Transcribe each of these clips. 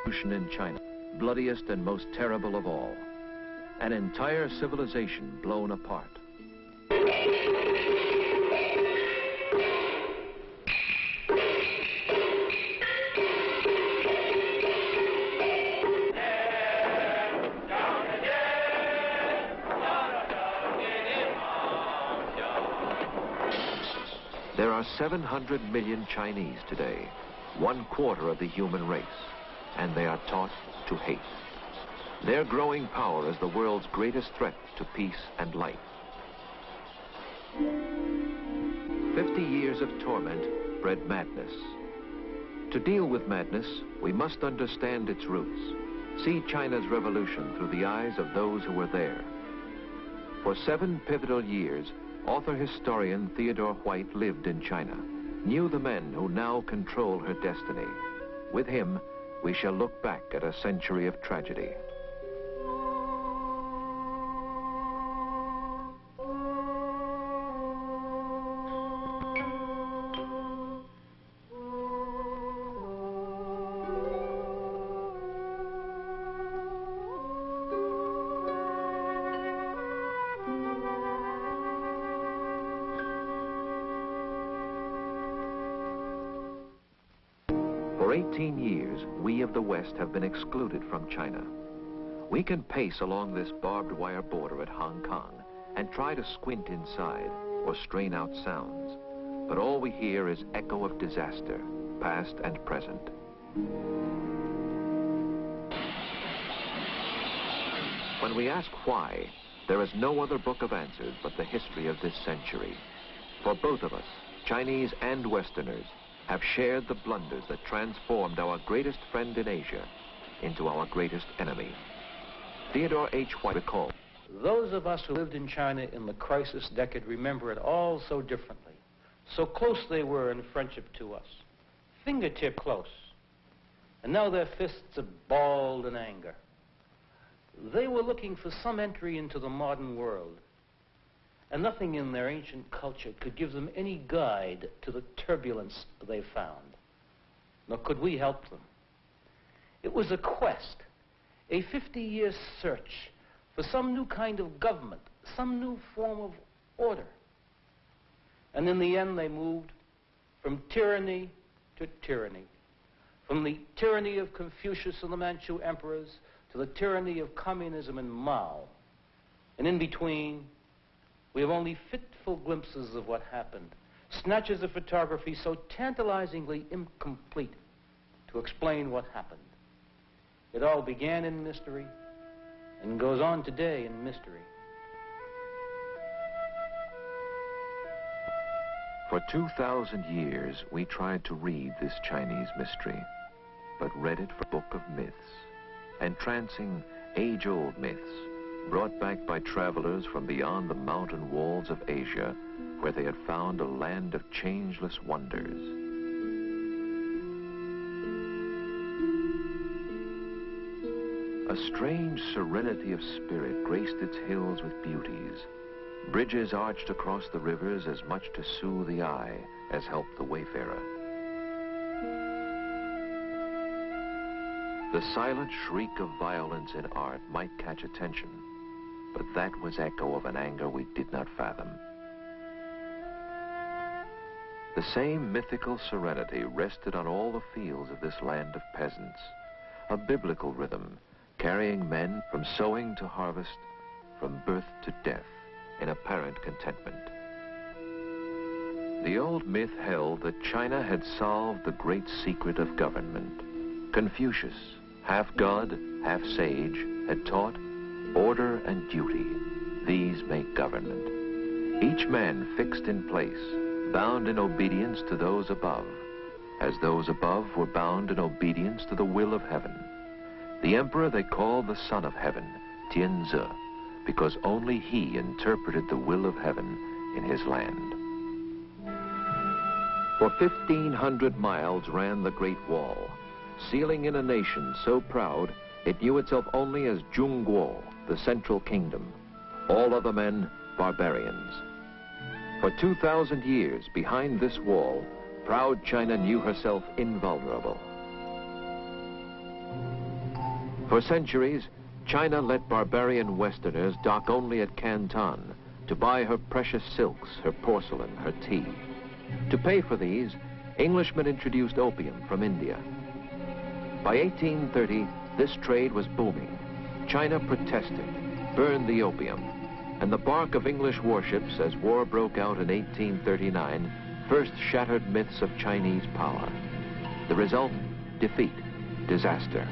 revolution in China, bloodiest and most terrible of all. An entire civilization blown apart. There are 700 million Chinese today, 1/4 of the human race, and they are taught to hate. Their growing power is the world's greatest threat to peace and life. 50 years of torment bred madness. To deal with madness, we must understand its roots, see China's revolution through the eyes of those who were there. For 7 pivotal years, author-historian Theodore White lived in China, knew the men who now control her destiny. With him, we shall look back at a century of tragedy. For 18 years, we of the West have been excluded from China. We can pace along this barbed wire border at Hong Kong and try to squint inside or strain out sounds, but all we hear is echo of disaster, past and present. When we ask why, there is no other book of answers but the history of this century. For both of us, Chinese and Westerners, have shared the blunders that transformed our greatest friend in Asia into our greatest enemy. Theodore H. White recalled, "Those of us who lived in China in the crisis decade remember it all so differently. So close they were in friendship to us, fingertip close. And now their fists are balled in anger. They were looking for some entry into the modern world, and nothing in their ancient culture could give them any guide to the turbulence they found, nor could we help them. It was a quest, a 50-year search for some new kind of government, some new form of order. And in the end, they moved from tyranny to tyranny, from the tyranny of Confucius and the Manchu emperors to the tyranny of communism and Mao. And in between, we have only fitful glimpses of what happened, snatches of photography so tantalizingly incomplete to explain what happened. It all began in mystery and goes on today in mystery." For 2,000 years, we tried to read this Chinese mystery, but read it for a book of myths, entrancing age-old myths, brought back by travelers from beyond the mountain walls of Asia, where they had found a land of changeless wonders. A strange serenity of spirit graced its hills with beauties. Bridges arched across the rivers as much to soothe the eye as help the wayfarer. The silent shriek of violence in art might catch attention, but that was echo of an anger we did not fathom. The same mythical serenity rested on all the fields of this land of peasants, a biblical rhythm carrying men from sowing to harvest, from birth to death, in apparent contentment. The old myth held that China had solved the great secret of government. Confucius, half god, half sage, had taught order and duty. These make government. Each man fixed in place, bound in obedience to those above, as those above were bound in obedience to the will of heaven. The emperor they called the son of heaven, Tianzi, because only he interpreted the will of heaven in his land. For 1,500 miles ran the Great Wall, sealing in a nation so proud it knew itself only as Zhongguo, the Central Kingdom. All other men, barbarians. For 2,000 years, behind this wall, proud China knew herself invulnerable. For centuries, China let barbarian Westerners dock only at Canton to buy her precious silks, her porcelain, her tea. To pay for these, Englishmen introduced opium from India. By 1830, this trade was booming. China protested, burned the opium, and the bark of English warships as war broke out in 1839 first shattered myths of Chinese power. The result, defeat, disaster.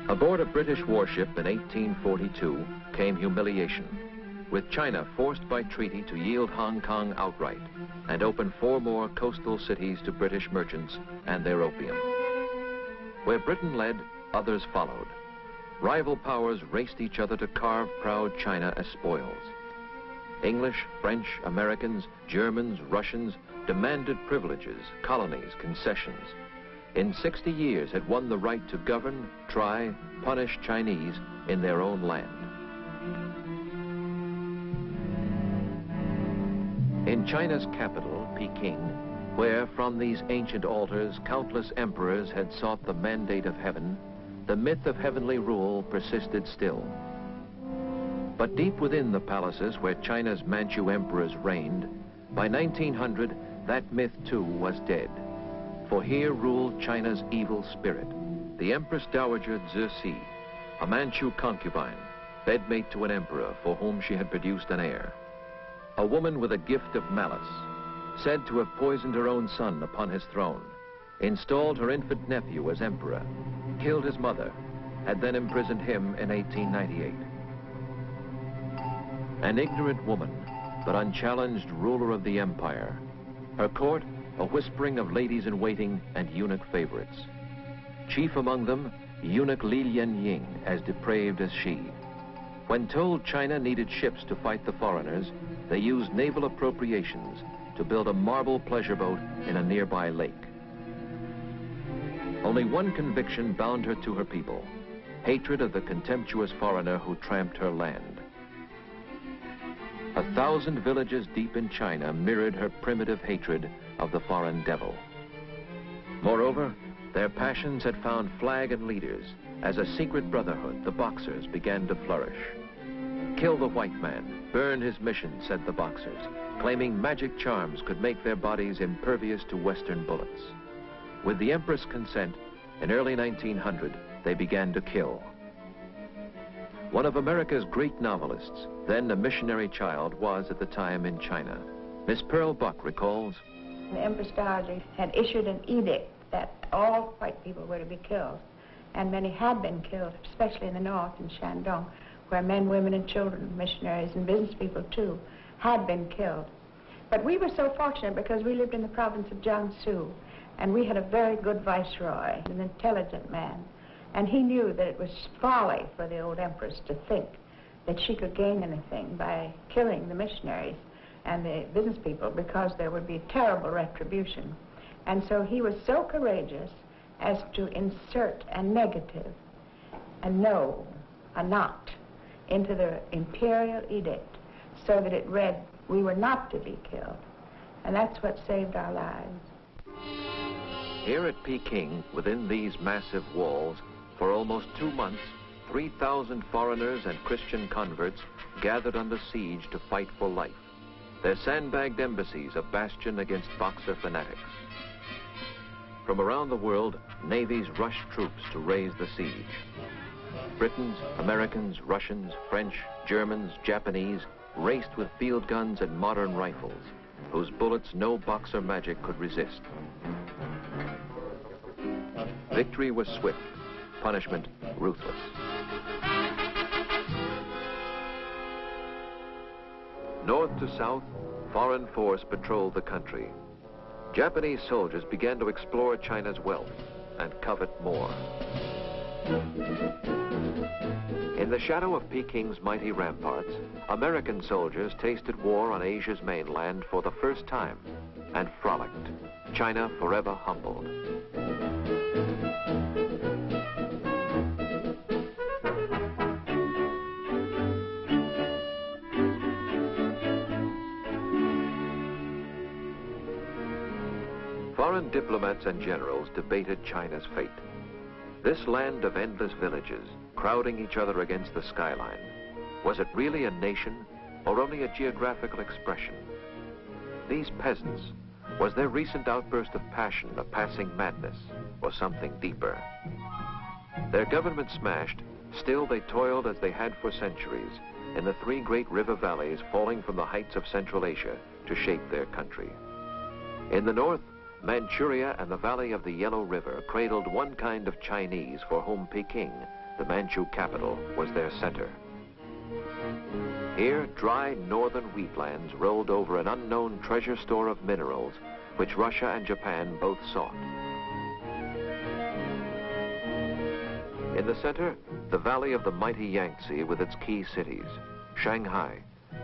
Aboard a British warship in 1842 came humiliation, with China forced by treaty to yield Hong Kong outright and open 4 more coastal cities to British merchants and their opium. Where Britain led, others followed. Rival powers raced each other to carve proud China as spoils. English, French, Americans, Germans, Russians demanded privileges, colonies, concessions. In 60 years had won the right to govern, try, punish Chinese in their own land. In China's capital, Peking, where from these ancient altars countless emperors had sought the mandate of heaven, the myth of heavenly rule persisted still. But deep within the palaces where China's Manchu emperors reigned, by 1900, that myth too was dead. For here ruled China's evil spirit, the Empress Dowager Cixi, a Manchu concubine, bedmate to an emperor for whom she had produced an heir. A woman with a gift of malice, said to have poisoned her own son upon his throne, installed her infant nephew as emperor, killed his mother, had then imprisoned him in 1898. An ignorant woman, but unchallenged ruler of the empire. Her court, a whispering of ladies-in-waiting and eunuch favorites. Chief among them, eunuch Li Lianying, as depraved as she. When told China needed ships to fight the foreigners, they used naval appropriations to build a marble pleasure boat in a nearby lake. Only one conviction bound her to her people, hatred of the contemptuous foreigner who tramped her land. 1,000 villages deep in China mirrored her primitive hatred of the foreign devil. Moreover, their passions had found flag and leaders. As a secret brotherhood, the Boxers began to flourish. Kill the white man, burn his mission, said the Boxers, claiming magic charms could make their bodies impervious to Western bullets. With the Empress' consent, in early 1900, they began to kill. One of America's great novelists, then a missionary child, was at the time in China. Miss Pearl Buck recalls, the Empress Dowager had issued an edict that all white people were to be killed, and many had been killed, especially in the north, in Shandong, where men, women, and children, missionaries and business people too, had been killed. But we were so fortunate because we lived in the province of Jiangsu, and we had a very good viceroy, an intelligent man, and he knew that it was folly for the old empress to think that she could gain anything by killing the missionaries and the business people, because there would be terrible retribution. And so he was so courageous as to insert a negative, a no, a not, into the imperial edict, so that it read, we were not to be killed. And that's what saved our lives. Here at Peking, within these massive walls, for almost 2 months, 3,000 foreigners and Christian converts gathered under siege to fight for life. Their sandbagged embassies a bastion against Boxer fanatics. From around the world, navies rushed troops to raise the siege. Britons, Americans, Russians, French, Germans, Japanese raced with field guns and modern rifles, whose bullets no Boxer magic could resist. Victory was swift, punishment ruthless. North to south, foreign force patrolled the country. Japanese soldiers began to explore China's wealth and covet more. In the shadow of Peking's mighty ramparts, American soldiers tasted war on Asia's mainland for the first time and frolicked, China forever humbled. Foreign diplomats and generals debated China's fate. This land of endless villages, crowding each other against the skyline, was it really a nation or only a geographical expression? These peasants, was their recent outburst of passion a passing madness or something deeper? Their government smashed, still they toiled as they had for centuries in the three great river valleys falling from the heights of Central Asia to shape their country. In the north, Manchuria and the valley of the Yellow River cradled one kind of Chinese for whom Peking, the Manchu capital, was their center. Here, dry northern wheatlands rolled over an unknown treasure store of minerals which Russia and Japan both sought. In the center, the valley of the mighty Yangtze with its key cities, Shanghai,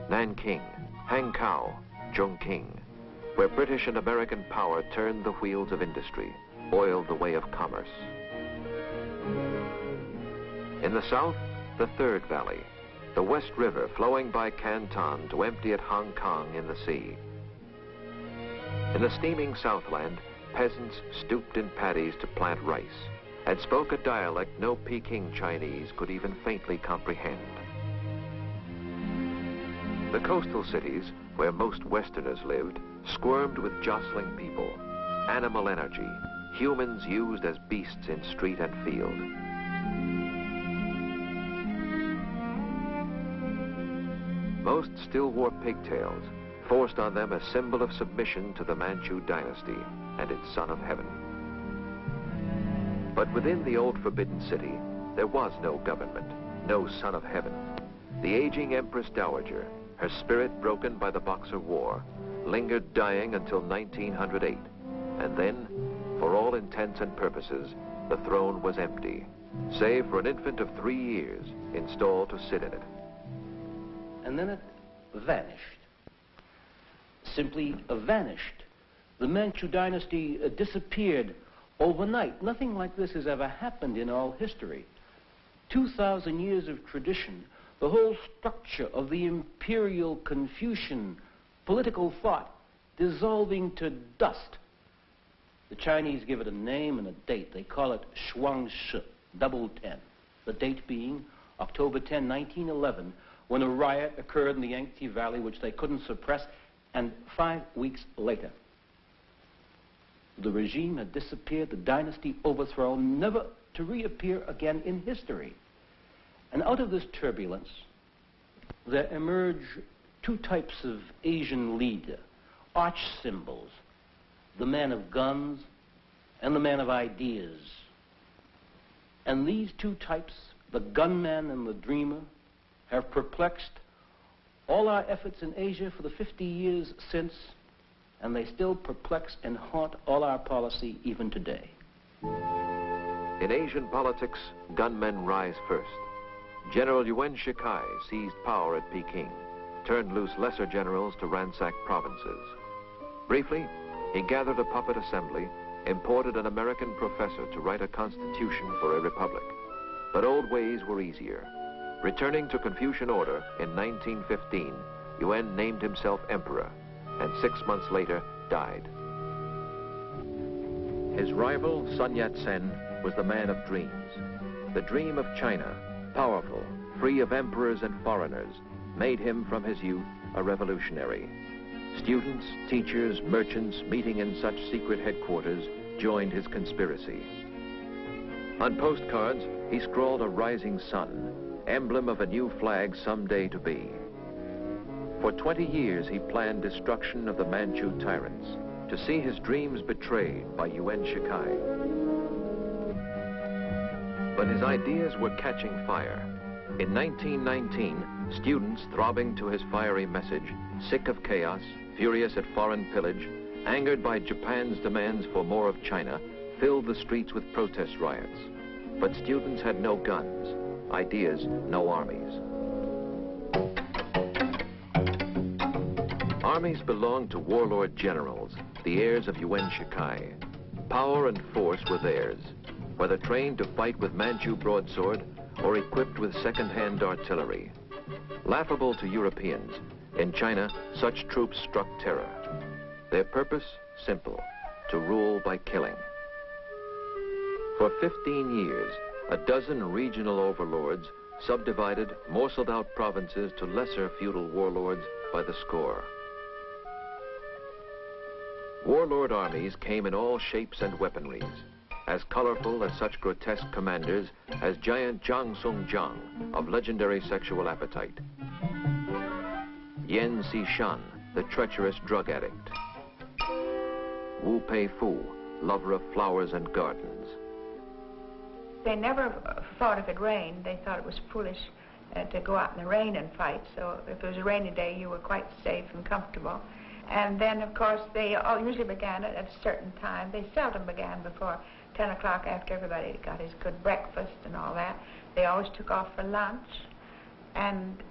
Nanking, Hankow, Chongqing, where British and American power turned the wheels of industry, oiled the way of commerce. In the south, the third valley, the West River flowing by Canton to empty at Hong Kong in the sea. In the steaming Southland, peasants stooped in paddies to plant rice and spoke a dialect no Peking Chinese could even faintly comprehend. The coastal cities, where most Westerners lived, squirmed with jostling people, animal energy, humans used as beasts in street and field. Most still wore pigtails, forced on them a symbol of submission to the Manchu dynasty and its son of heaven. But within the old forbidden city, there was no government, no son of heaven. The aging Empress Dowager, her spirit broken by the Boxer War, lingered dying until 1908, and then, for all intents and purposes, the throne was empty, save for an infant of 3 years installed to sit in it. And then it vanished. Simply vanished. The Manchu dynasty disappeared overnight. Nothing like this has ever happened in all history. 2,000 years of tradition, the whole structure of the imperial Confucian political thought dissolving to dust. The Chinese give it a name and a date. They call it Shuangshi, double 10. The date being October 10, 1911, when a riot occurred in the Yangtze Valley which they couldn't suppress, and 5 weeks later, the regime had disappeared, the dynasty overthrown, never to reappear again in history. And out of this turbulence, there emerge two types of Asian leader, arch symbols, the man of guns and the man of ideas. And these two types, the gunman and the dreamer, have perplexed all our efforts in Asia for the 50 years since, and they still perplex and haunt all our policy even today. In Asian politics, gunmen rise first. General Yuan Shikai seized power at Peking, turned loose lesser generals to ransack provinces. Briefly, he gathered a puppet assembly, imported an American professor to write a constitution for a republic. But old ways were easier. Returning to Confucian order in 1915, Yuan named himself emperor, and 6 months later died. His rival, Sun Yat-sen, was the man of dreams. The dream of China, powerful, free of emperors and foreigners, made him from his youth a revolutionary. Students, teachers, merchants meeting in such secret headquarters joined his conspiracy. On postcards, he scrawled a rising sun, emblem of a new flag someday to be. For 20 years, he planned destruction of the Manchu tyrants, to see his dreams betrayed by Yuan Shikai. But his ideas were catching fire. In 1919, students throbbing to his fiery message, sick of chaos, furious at foreign pillage, angered by Japan's demands for more of China, filled the streets with protest riots. But students had no guns, ideas, no armies. Armies belonged to warlord generals, the heirs of Yuan Shikai. Power and force were theirs, whether trained to fight with Manchu broadsword or equipped with second-hand artillery. Laughable to Europeans, in China, such troops struck terror. Their purpose, simple, to rule by killing. For 15 years, a dozen regional overlords subdivided, morselled out provinces to lesser feudal warlords by the score. Warlord armies came in all shapes and weaponries, as colorful as such grotesque commanders as giant Zhang Song Jiang of legendary sexual appetite, Yan Xishan, the treacherous drug addict, Wu Pei Fu, lover of flowers and gardens. They never thought if it rained, they thought it was foolish to go out in the rain and fight. So if it was a rainy day, you were quite safe and comfortable. And then, of course, they all usually began at a certain time. They seldom began before 10 o'clock after everybody got his good breakfast and all that. They always took off for lunch. And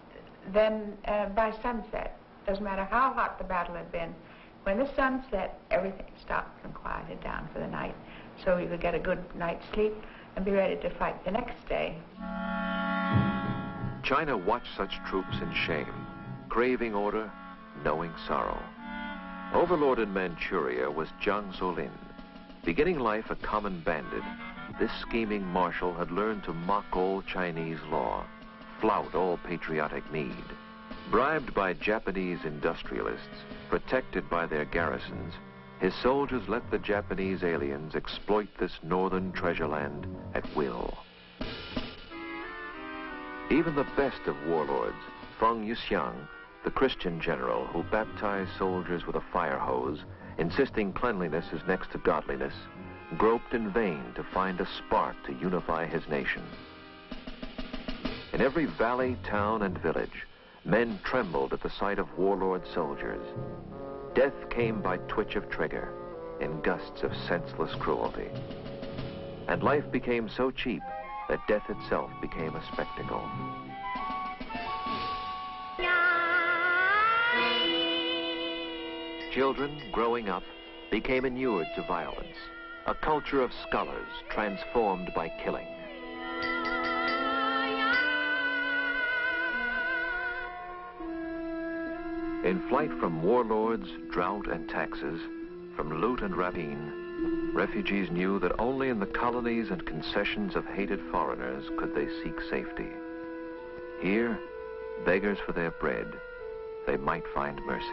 then by sunset, doesn't matter how hot the battle had been, when the sun set, everything stopped and quieted down for the night. So you could get a good night's sleep and be ready to fight the next day. China watched such troops in shame, craving order, knowing sorrow. Overlord in Manchuria was Jiang Zuolin. Beginning life a common bandit, this scheming marshal had learned to mock all Chinese law, flout all patriotic need. Bribed by Japanese industrialists, protected by their garrisons, his soldiers let the Japanese aliens exploit this northern treasure land at will. Even the best of warlords, Feng Yuxiang, the Christian general who baptized soldiers with a fire hose, insisting cleanliness is next to godliness, groped in vain to find a spark to unify his nation. In every valley, town, and village, men trembled at the sight of warlord soldiers. Death came by twitch of trigger, in gusts of senseless cruelty. And life became so cheap that death itself became a spectacle. Children, growing up, became inured to violence, a culture of scholars transformed by killing. In flight from warlords, drought, and taxes, from loot and rapine, refugees knew that only in the colonies and concessions of hated foreigners could they seek safety. Here, beggars for their bread, they might find mercy.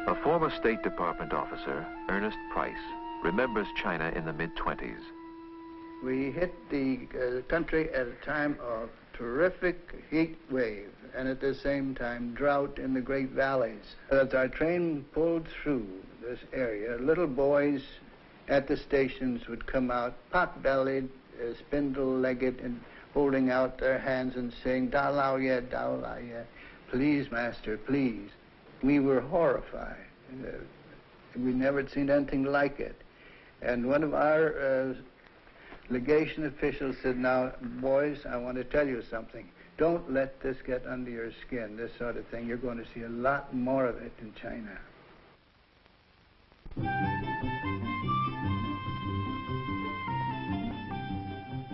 A former State Department officer, Ernest Price, remembers China in the mid-20s. We hit the country at a time of terrific heat wave and at the same time drought in the great valleys. As our train pulled through this area, little boys at the stations would come out pot-bellied, spindle-legged, and holding out their hands and saying, "Da lao ye, da lao ye, please, master, please." We were horrified. We never had seen anything like it. And one of our legation officials said, "Now, boys, I want to tell you something. Don't let this get under your skin, this sort of thing. You're going to see a lot more of it in China."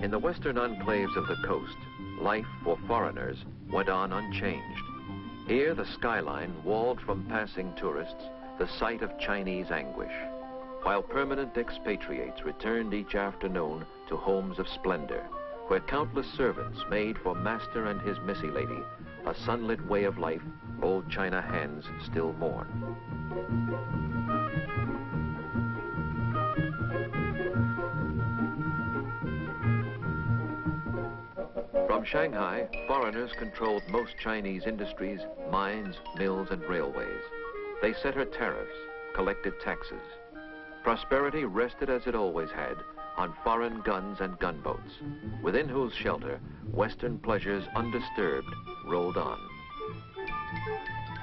In the western enclaves of the coast, life for foreigners went on unchanged. Here, the skyline walled from passing tourists the site of Chinese anguish, while permanent expatriates returned each afternoon to homes of splendor, where countless servants made for master and his missy lady a sunlit way of life old China hands still mourn. From Shanghai, foreigners controlled most Chinese industries, mines, mills, and railways. They set her tariffs, collected taxes. Prosperity rested as it always had on foreign guns and gunboats, within whose shelter Western pleasures undisturbed rolled on.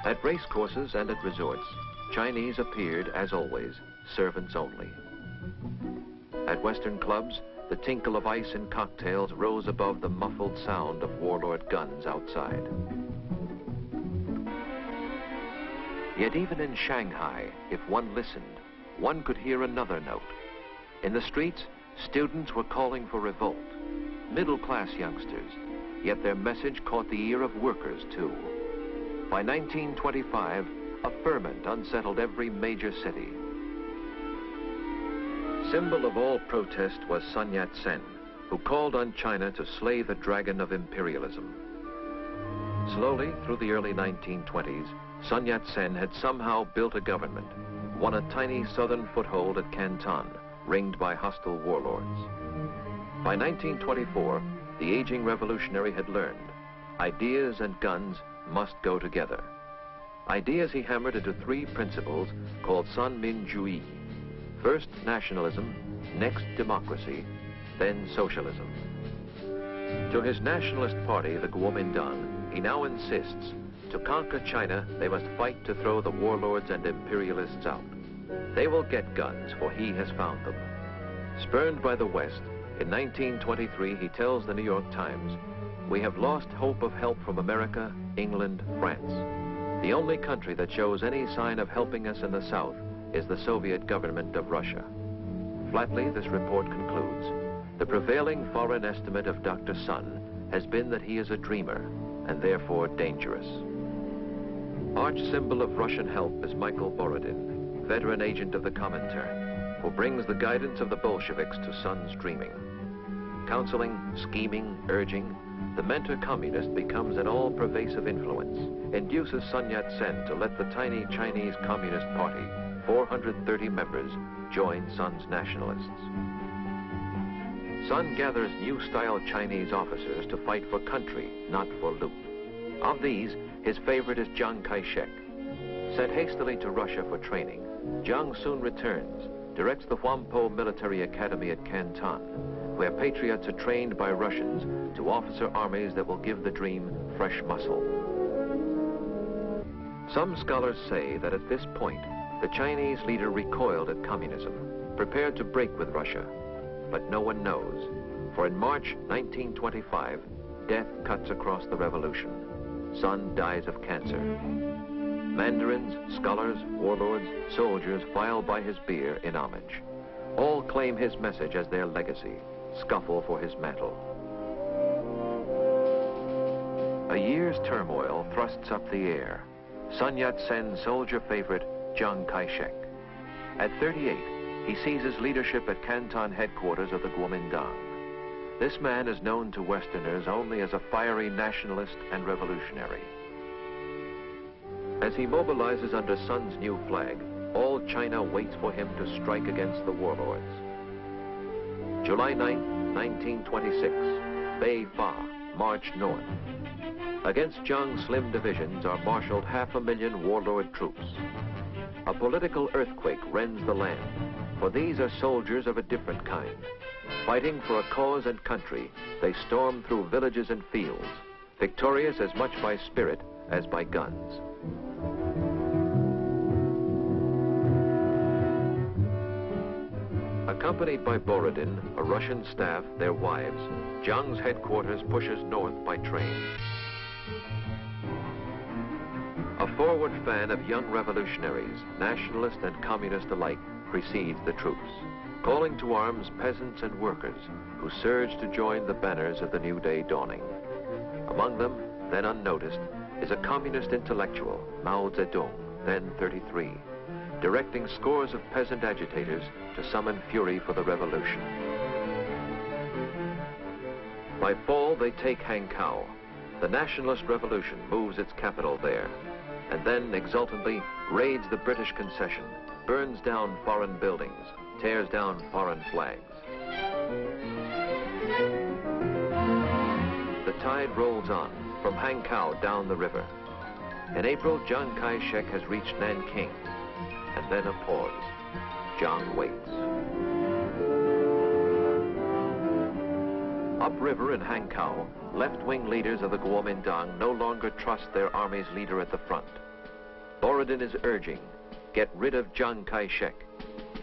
At racecourses and at resorts, Chinese appeared, as always, servants only. At Western clubs, the tinkle of ice and cocktails rose above the muffled sound of warlord guns outside. Yet even in Shanghai, if one listened, one could hear another note. In the streets, students were calling for revolt, middle-class youngsters, yet their message caught the ear of workers, too. By 1925, a ferment unsettled every major city. symbol of all protest was Sun Yat-sen, who called on China to slay the dragon of imperialism. Slowly, through the early 1920s, Sun Yat-sen had somehow built a government, won a tiny southern foothold at Canton, ringed by hostile warlords. By 1924, the aging revolutionary had learned ideas and guns must go together. Ideas he hammered into three principles called Sanminjuyi. First nationalism, next democracy, then socialism. To his nationalist party, the Kuomintang, he now insists to conquer China, they must fight to throw the warlords and imperialists out. They will get guns, for he has found them. Spurned by the West, in 1923, he tells the New York Times, "We have lost hope of help from America, England, France. The only country that shows any sign of helping us in the South is the Soviet government of Russia." Flatly, this report concludes, the prevailing foreign estimate of Dr. Sun has been that he is a dreamer and therefore dangerous. Arch symbol of Russian help is Michael Borodin, veteran agent of the Comintern, who brings the guidance of the Bolsheviks to Sun's dreaming. Counseling, scheming, urging, the mentor communist becomes an all-pervasive influence, induces Sun Yat-sen to let the tiny Chinese Communist Party, 430 members, join Sun's nationalists. Sun gathers new-style Chinese officers to fight for country, not for loot. Of these, his favorite is Chiang Kai-shek. Sent hastily to Russia for training, Chiang soon returns, directs the Whampoa Military Academy at Canton, where patriots are trained by Russians to officer armies that will give the dream fresh muscle. Some scholars say that at this point, the Chinese leader recoiled at communism, prepared to break with Russia. But no one knows, for in March 1925, death cuts across the revolution. Sun dies of cancer. Mandarins, scholars, warlords, soldiers file by his bier in homage. All claim his message as their legacy, scuffle for his mantle. A year's turmoil thrusts up the air. Sun Yat-sen's soldier favorite, Chiang Kai-shek. At 38, he seizes leadership at Canton headquarters of the Kuomintang. This man is known to Westerners only as a fiery nationalist and revolutionary. As he mobilizes under Sun's new flag, all China waits for him to strike against the warlords. July 9, 1926, Bei Fa marched north. Against Chiang's slim divisions are marshaled 500,000 warlord troops. A political earthquake rends the land, for these are soldiers of a different kind. Fighting for a cause and country, they storm through villages and fields, victorious as much by spirit as by guns. Accompanied by Borodin, a Russian staff, their wives, Chiang's headquarters pushes north by train. A forward fan of young revolutionaries, nationalist and communist alike, precedes the troops, calling to arms peasants and workers who surge to join the banners of the new day dawning. Among them, then unnoticed, is a communist intellectual, Mao Zedong, then 33, directing scores of peasant agitators to summon fury for the revolution. By fall, they take Hankow. The nationalist revolution moves its capital there, and then exultantly raids the British concession, burns down foreign buildings, tears down foreign flags. The tide rolls on, from Hankow down the river. In April, Chiang Kai-shek has reached Nanking, and then a pause. Chiang waits. Upriver in Hankow, left-wing leaders of the Kuomintang no longer trust their army's leader at the front. Borodin is urging, get rid of Chiang Kai-shek.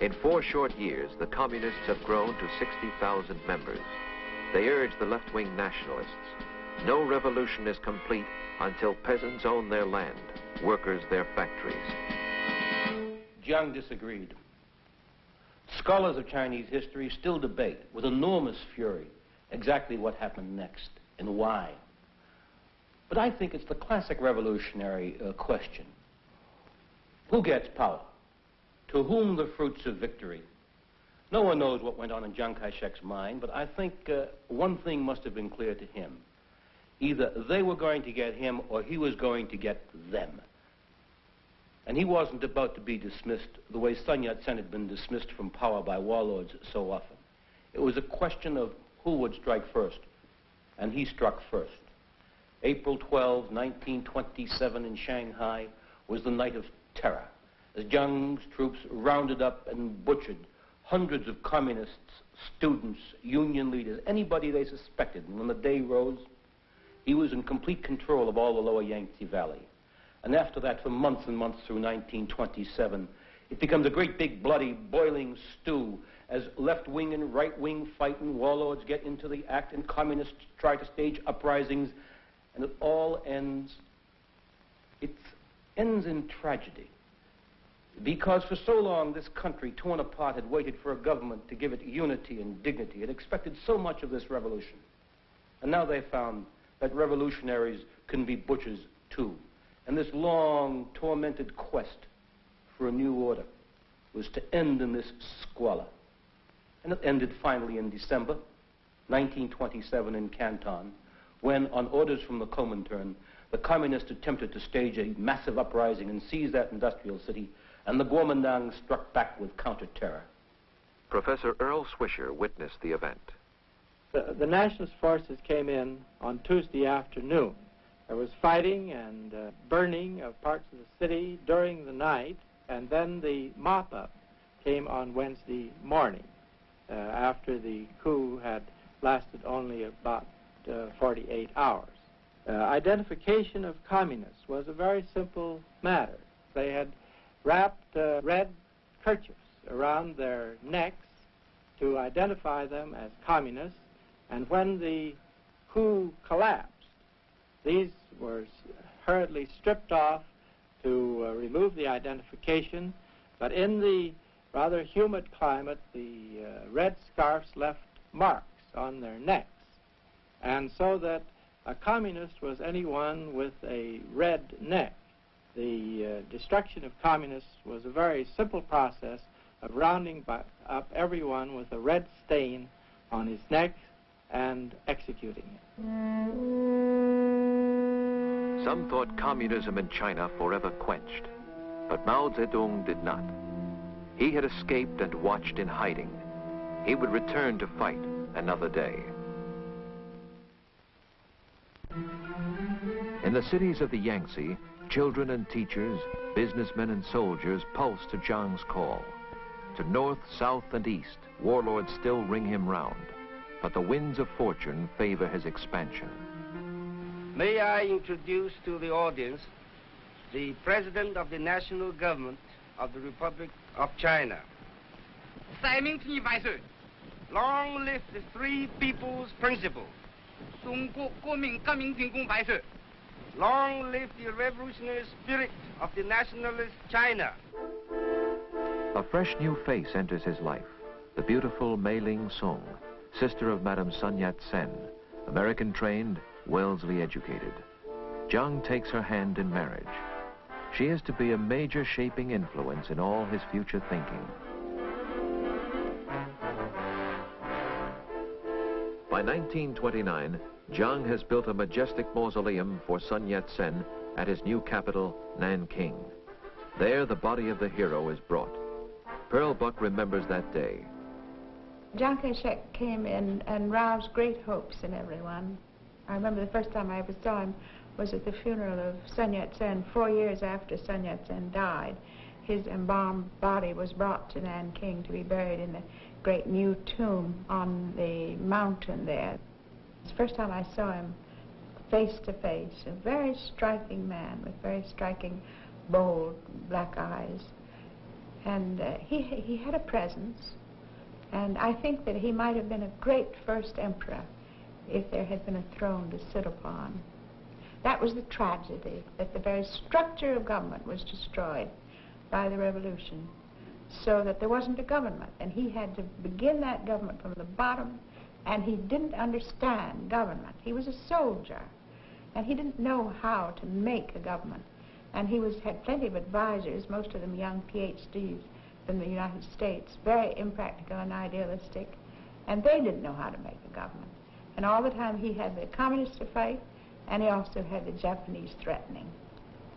In 4 short years, the communists have grown to 60,000 members. They urge the left-wing nationalists. No revolution is complete until peasants own their land, workers their factories. Chiang disagreed. Scholars of Chinese history still debate with enormous fury exactly what happened next and why. But I think it's the classic revolutionary question. Who gets power? To whom the fruits of victory? No one knows what went on in Chiang Kai-shek's mind, but I think one thing must have been clear to him. Either they were going to get him or he was going to get them. And he wasn't about to be dismissed the way Sun Yat-sen had been dismissed from power by warlords so often. It was a question of who would strike first, and he struck first. April 12, 1927 in Shanghai was the night of terror, as Jiang's troops rounded up and butchered hundreds of communists, students, union leaders, anybody they suspected. And when the day rose, he was in complete control of all the lower Yangtze Valley. And after that, for months and months through 1927, it becomes a great big bloody boiling stew as left-wing and right-wing fight and warlords get into the act and communists try to stage uprisings, and it all ends. It ends in tragedy. Because for so long, this country, torn apart, had waited for a government to give it unity and dignity. It expected so much of this revolution. And now they found that revolutionaries can be butchers too. And this long, tormented quest for a new order was to end in this squalor. And it ended finally in December 1927 in Canton, when, on orders from the Comintern, the communists attempted to stage a massive uprising and seize that industrial city, and the Kuomintang struck back with counter-terror. Professor Earl Swisher witnessed the event. The nationalist forces came in on Tuesday afternoon. There was fighting and burning of parts of the city during the night, and then the mop-up came on Wednesday morning, after the coup had lasted only about 48 hours. Identification of communists was a very simple matter. They had wrapped red kerchiefs around their necks to identify them as communists, and when the coup collapsed, these were hurriedly stripped off to remove the identification, but in the rather humid climate, the red scarfs left marks on their necks, and so that a communist was anyone with a red neck. The destruction of communists was a very simple process of rounding up everyone with a red stain on his neck and executing it. Some thought communism in China forever quenched, but Mao Zedong did not. He had escaped and watched in hiding. He would return to fight another day. In the cities of the Yangtze, children and teachers, businessmen and soldiers pulse to Jiang's call. To north, south, and east, warlords still ring him round, but the winds of fortune favor his expansion. May I introduce to the audience the President of the National Government of the Republic of China. Long live the Three People's Principle. Long live the revolutionary spirit of the nationalist China. A fresh new face enters his life, the beautiful Mei Ling Sung, sister of Madame Sun Yat-sen, American-trained, Wellesley educated. Jiang takes her hand in marriage. She is to be a major shaping influence in all his future thinking. By 1929, Jiang has built a majestic mausoleum for Sun Yat-sen at his new capital, Nanking. There, the body of the hero is brought. Pearl Buck remembers that day. Chiang Kai-shek came in and roused great hopes in everyone. I remember the first time I ever saw him was at the funeral of Sun Yat-sen 4 years after Sun Yat-sen died. His embalmed body was brought to Nanking to be buried in the great new tomb on the mountain there. It's the first time I saw him face to face, a very striking man with very striking, bold black eyes. And he had a presence, and I think that he might have been a great first emperor if there had been a throne to sit upon. That was the tragedy, that the very structure of government was destroyed by the revolution, so that there wasn't a government, and he had to begin that government from the bottom, and he didn't understand government. He was a soldier, and he didn't know how to make a government, and he had plenty of advisors, most of them young PhDs, than the United States, very impractical and idealistic, and they didn't know how to make a government. And all the time he had the communists to fight, and he also had the Japanese threatening.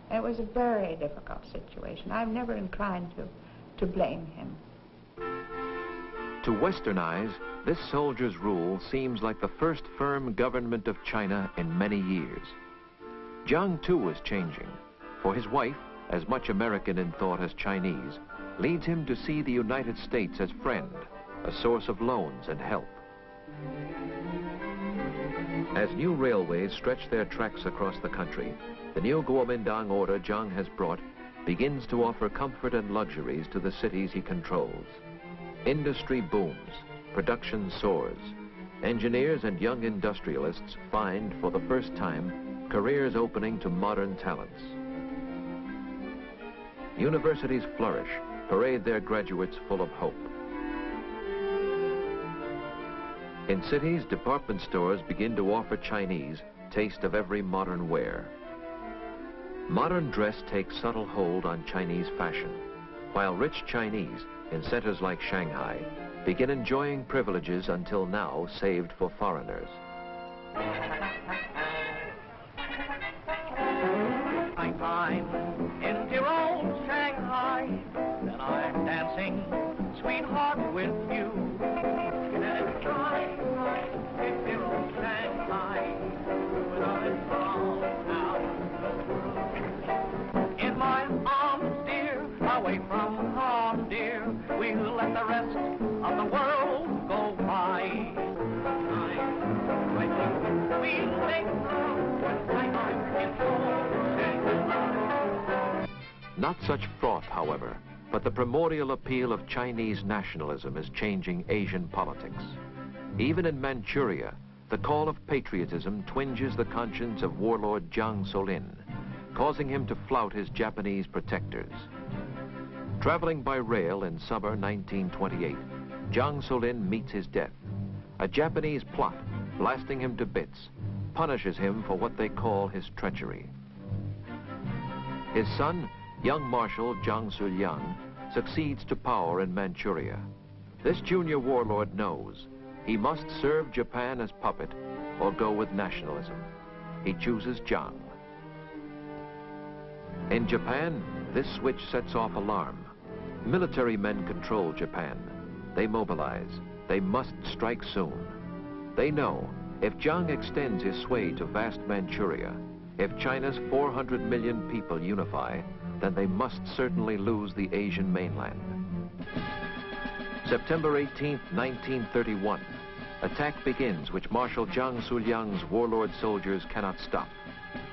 And it was a very difficult situation. I'm never inclined to blame him. To Westernize, this soldier's rule seems like the first firm government of China in many years. Jiang, too, is changing, for his wife, as much American in thought as Chinese, leads him to see the United States as friend, a source of loans and help. As new railways stretch their tracks across the country, the new Kuomintang order Jiang has brought begins to offer comfort and luxuries to the cities he controls. Industry booms, production soars. Engineers and young industrialists find, for the first time, careers opening to modern talents. Universities flourish, parade their graduates full of hope. In cities, department stores begin to offer Chinese taste of every modern wear. Modern dress takes subtle hold on Chinese fashion, while rich Chinese, in centers like Shanghai, begin enjoying privileges until now saved for foreigners. I'm in dear old Shanghai, and I'm dancing, sweetheart, with you. And I'm in dear old Shanghai, when I'm from out. In my arms, dear, away from home, dear, we'll let the rest of the world go by. We'll make love when I'm in old Shanghai. Not such froth, however, but the primordial appeal of Chinese nationalism is changing Asian politics. Even in Manchuria, the call of patriotism twinges the conscience of warlord Jiang Solin, causing him to flout his Japanese protectors. Traveling by rail in summer 1928, Jiang Solin meets his death. A Japanese plot, blasting him to bits, punishes him for what they call his treachery. His son, young Marshal Jiang Suliang, succeeds to power in Manchuria. This junior warlord knows he must serve Japan as puppet or go with nationalism. He chooses Jiang. In Japan, this switch sets off alarm. Military men control Japan. They mobilize. They must strike soon. They know if Jiang extends his sway to vast Manchuria, if China's 400 million people unify, then they must certainly lose the Asian mainland. September 18, 1931. Attack begins, which Marshal Jiang Suliang's warlord soldiers cannot stop,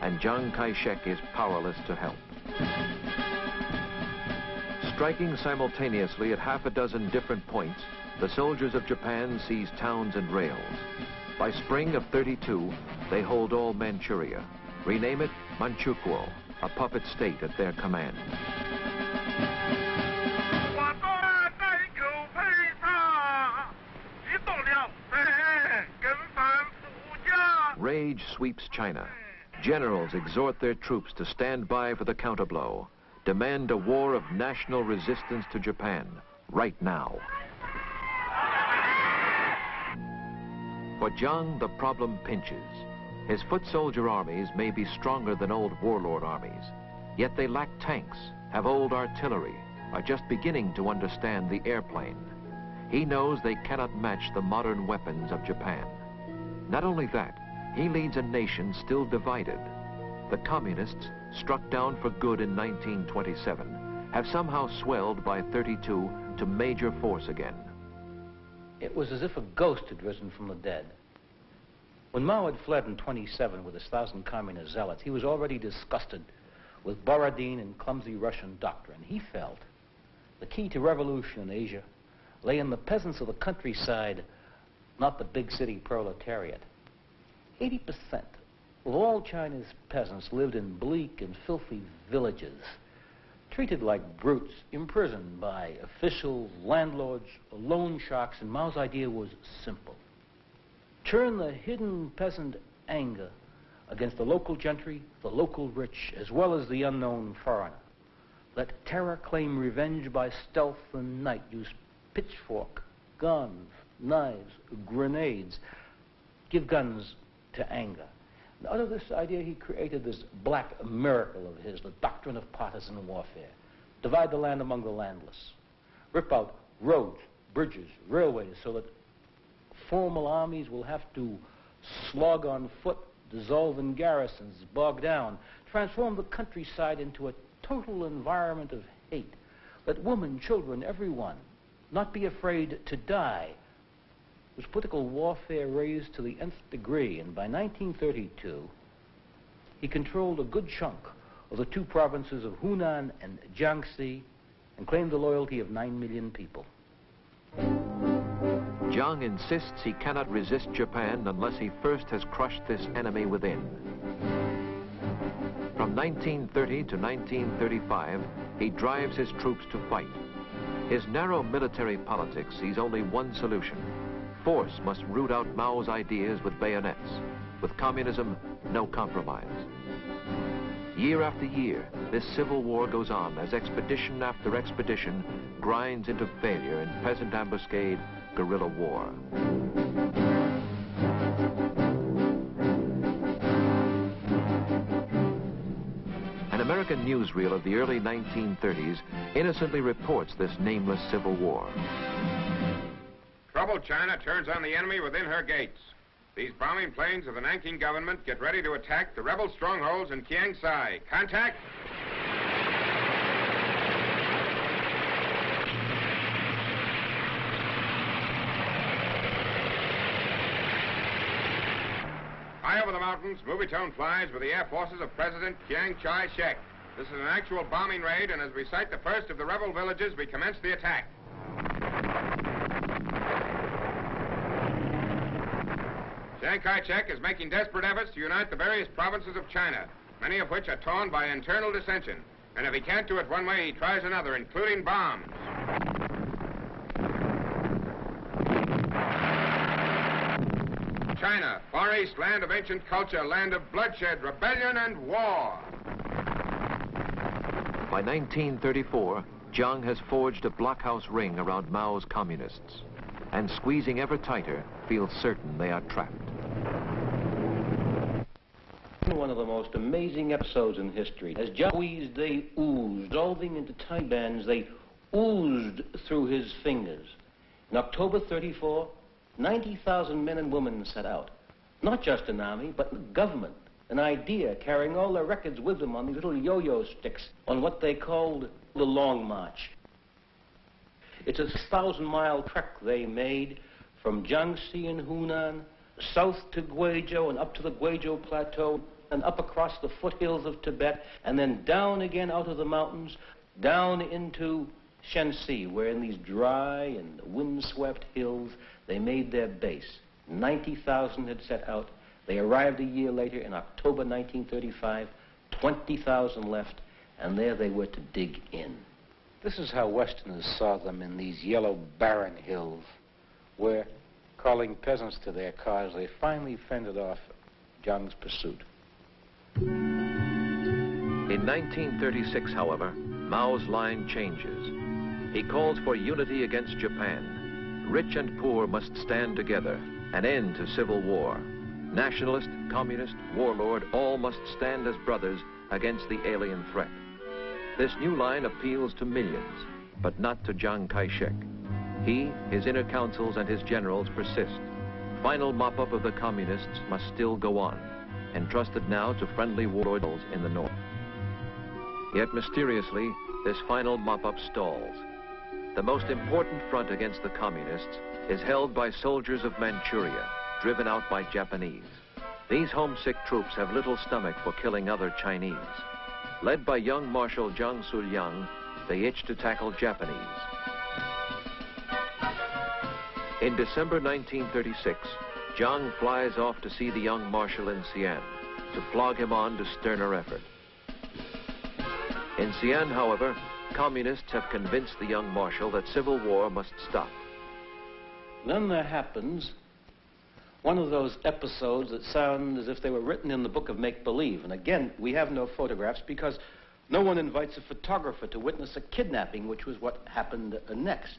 and Chiang Kai-shek is powerless to help. Striking simultaneously at half a dozen different points, the soldiers of Japan seize towns and rails. By spring of '32, they hold all Manchuria, rename it Manchukuo, a puppet state at their command. Rage sweeps China. Generals exhort their troops to stand by for the counterblow, demand a war of national resistance to Japan, right now. For Jiang, the problem pinches. His foot soldier armies may be stronger than old warlord armies, yet they lack tanks, have old artillery, are just beginning to understand the airplane. He knows they cannot match the modern weapons of Japan. Not only that, he leads a nation still divided. The communists, struck down for good in 1927, have somehow swelled by '32 to major force again. It was as if a ghost had risen from the dead. When Mao had fled in '27 with his 1,000 communist zealots, he was already disgusted with Borodin and clumsy Russian doctrine. He felt the key to revolution in Asia lay in the peasants of the countryside, not the big city proletariat. 80% of all China's peasants lived in bleak and filthy villages, treated like brutes, imprisoned by officials, landlords, loan sharks, and Mao's idea was simple. Turn the hidden peasant anger against the local gentry, the local rich, as well as the unknown foreigner. Let terror claim revenge by stealth and night. Use pitchfork, guns, knives, grenades. Give guns to anger. And out of this idea, he created this black miracle of his, the doctrine of partisan warfare. Divide the land among the landless. Rip out roads, bridges, railways, so that formal armies will have to slog on foot, dissolve in garrisons, bog down. Transform the countryside into a total environment of hate. Let women, children, everyone not be afraid to die. It was political warfare raised to the nth degree, and by 1932, he controlled a good chunk of the two provinces of Hunan and Jiangxi and claimed the loyalty of 9 million people. Jiang insists he cannot resist Japan unless he first has crushed this enemy within. From 1930 to 1935, he drives his troops to fight. His narrow military politics sees only one solution. Force must root out Mao's ideas with bayonets. With communism, no compromise. Year after year, this civil war goes on as expedition after expedition grinds into failure in peasant ambuscade, guerrilla war. An American newsreel of the early 1930s innocently reports this nameless civil war. Troubled China turns on the enemy within her gates. These bombing planes of the Nanking government get ready to attack the rebel strongholds in Kiangsai. Contact! High over the mountains, movie tone flies with the air forces of President Chiang Kai-shek. This is an actual bombing raid, and as we sight the first of the rebel villages, we commence the attack. Chiang Kai-shek is making desperate efforts to unite the various provinces of China, many of which are torn by internal dissension. And if he can't do it one way, he tries another, including bombs. China, Far East, land of ancient culture, land of bloodshed, rebellion, and war. By 1934, Jiang has forged a blockhouse ring around Mao's communists, and squeezing ever tighter, feels certain they are trapped. One of the most amazing episodes in history. As Jiang squeezed, they oozed, dissolving into tiny bands, they oozed through his fingers. In October 34, 90,000 men and women set out. Not just an army, but a government, an idea, carrying all their records with them on these little yo-yo sticks on what they called the Long March. It's a 1,000-mile trek they made from Jiangxi in Hunan, south to Guizhou and up to the Guizhou Plateau, and up across the foothills of Tibet, and then down again out of the mountains, down into Shanxi, where in these dry and windswept hills, they made their base. 90,000 had set out. They arrived a year later in October 1935, 20,000 left, and there they were to dig in. This is how Westerners saw them in these yellow barren hills, where, calling peasants to their cause, they finally fended off Jiang's pursuit. In 1936, however, Mao's line changes. He calls for unity against Japan. Rich and poor must stand together, an end to civil war. Nationalist, communist, warlord, all must stand as brothers against the alien threat. This new line appeals to millions, but not to Chiang Kai-shek. He, his inner councils, and his generals persist. Final mop-up of the communists must still go on, entrusted now to friendly warlords in the north. Yet mysteriously, this final mop-up stalls. The most important front against the communists is held by soldiers of Manchuria, driven out by Japanese. These homesick troops have little stomach for killing other Chinese. Led by young Marshal Zhang Suliang, they itch to tackle Japanese. In December 1936, Jiang flies off to see the young Marshal in Xi'an, to flog him on to sterner effort. In Xi'an, however, communists have convinced the young Marshal that civil war must stop. Then there happens one of those episodes that sound as if they were written in the book of make-believe. And again, we have no photographs because No one invites a photographer to witness a kidnapping, which was what happened next.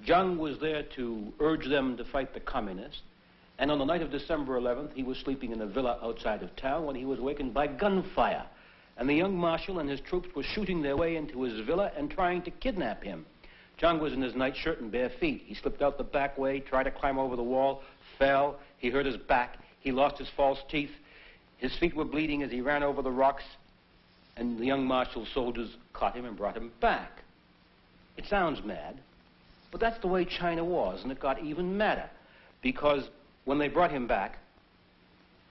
Jiang was there to urge them to fight the communists, and on the night of December 11th, he was sleeping in a villa outside of town when he was awakened by gunfire. And the young marshal and his troops were shooting their way into his villa and trying to kidnap him. Jiang was in his nightshirt and bare feet. He slipped out the back way, tried to climb over the wall, fell. He hurt his back. He lost his false teeth. His feet were bleeding as he ran over the rocks, and the young marshal's soldiers caught him and brought him back. It sounds mad, but that's the way China was, and it got even madder, because when they brought him back,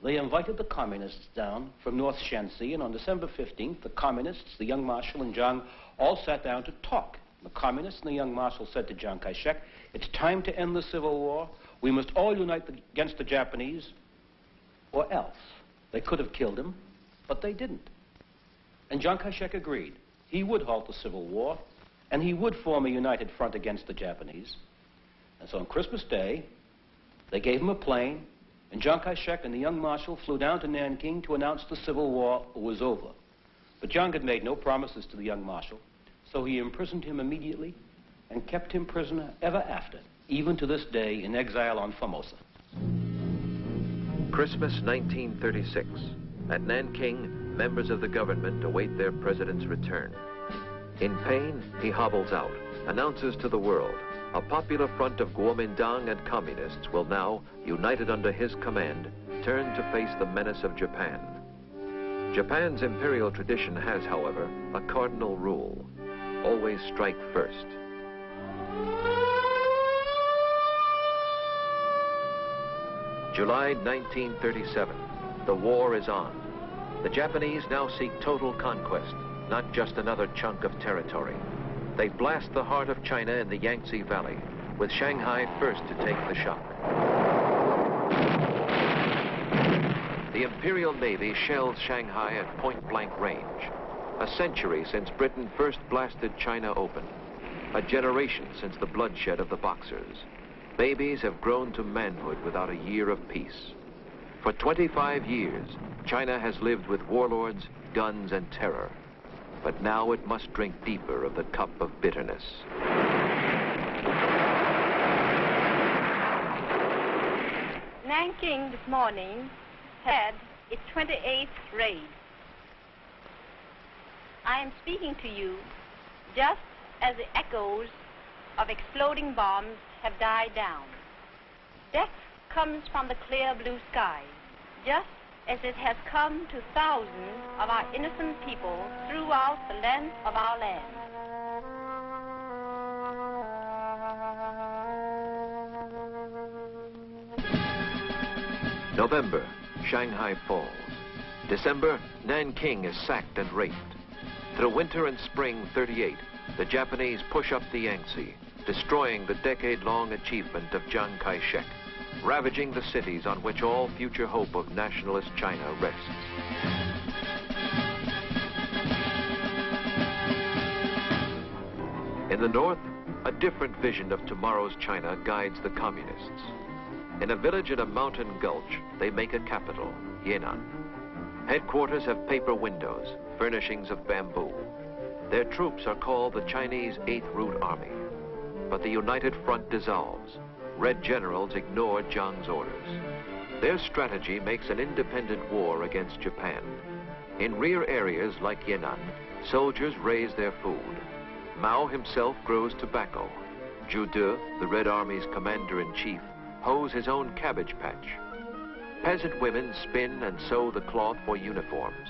they invited the communists down from North Shanxi, and on December 15th, the communists, the young marshal, and Jiang all sat down to talk. The communists and the young marshal said to Chiang Kai-shek, "It's time to end the Civil War. We must all unite against the Japanese, or else." They could have killed him, but they didn't. And Chiang Kai-shek agreed. He would halt the Civil War, and he would form a united front against the Japanese. And so on Christmas Day, they gave him a plane, and Chiang Kai-shek and the young marshal flew down to Nanking to announce the Civil War was over. But Jiang had made no promises to the young marshal, so he imprisoned him immediately and kept him prisoner ever after, even to this day in exile on Formosa. Christmas 1936. At Nanking, members of the government await their president's return. In pain, he hobbles out, announces to the world, a popular front of Kuomintang and communists will now, united under his command, turn to face the menace of Japan. Japan's imperial tradition has, however, a cardinal rule: always strike first. July 1937. The war is on. The Japanese now seek total conquest, not just another chunk of territory. They blast the heart of China in the Yangtze Valley, with Shanghai first to take the shock. The Imperial Navy shells Shanghai at point-blank range. A century since Britain first blasted China open. A generation since the bloodshed of the Boxers. Babies have grown to manhood without a year of peace. For 25 years, China has lived with warlords, guns, and terror. But now it must drink deeper of the cup of bitterness. Nanking this morning had its 28th raid. I am speaking to you just as the echoes of exploding bombs have died down. Death comes from the clear blue sky, just as it has come to thousands of our innocent people throughout the length of our land. November, Shanghai falls. December, Nanking is sacked and raped. Through winter and spring 38, the Japanese push up the Yangtze, destroying the decade-long achievement of Chiang Kai-shek, ravaging the cities on which all future hope of nationalist China rests. In the north, a different vision of tomorrow's China guides the communists. In a village in a mountain gulch, they make a capital, Yan'an. Headquarters have paper windows, furnishings of bamboo. Their troops are called the Chinese 8th Route Army. But the United Front dissolves. Red generals ignore Jiang's orders. Their strategy makes an independent war against Japan. In rear areas like Yan'an, soldiers raise their food. Mao himself grows tobacco. Zhu De, the Red Army's commander-in-chief, hoes his own cabbage patch. Peasant women spin and sew the cloth for uniforms.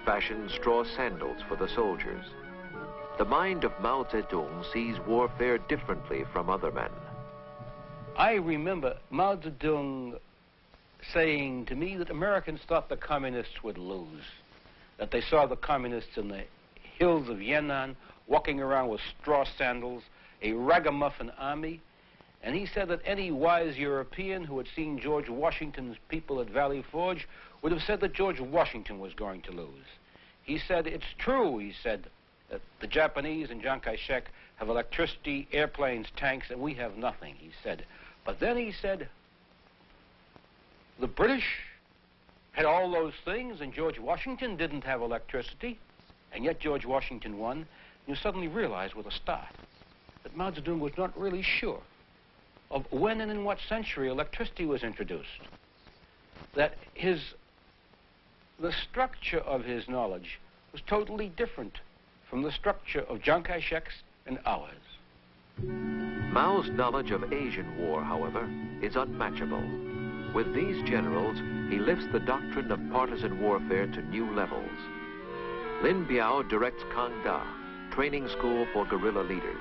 Fashion straw sandals for the soldiers. The mind of Mao Zedong sees warfare differently from other men. I remember Mao Zedong saying to me that Americans thought the communists would lose, that they saw the communists in the hills of Yan'an walking around with straw sandals, a ragamuffin army, and he said that any wise European who had seen George Washington's people at Valley Forge would have said that George Washington was going to lose. He said, "It's true," he said, "that the Japanese and Chiang Kai-shek have electricity, airplanes, tanks, and we have nothing," he said. But then he said, the British had all those things, and George Washington didn't have electricity, And yet George Washington won, and you suddenly realize with a start that Mao Zedong was not really sure of when and in what century electricity was introduced. That the structure of his knowledge was totally different from the structure of Chiang Kai-shek's and ours. Mao's knowledge of Asian war, however, is unmatchable. With these generals, he lifts the doctrine of partisan warfare to new levels. Lin Biao directs Kangda, training school for guerrilla leaders.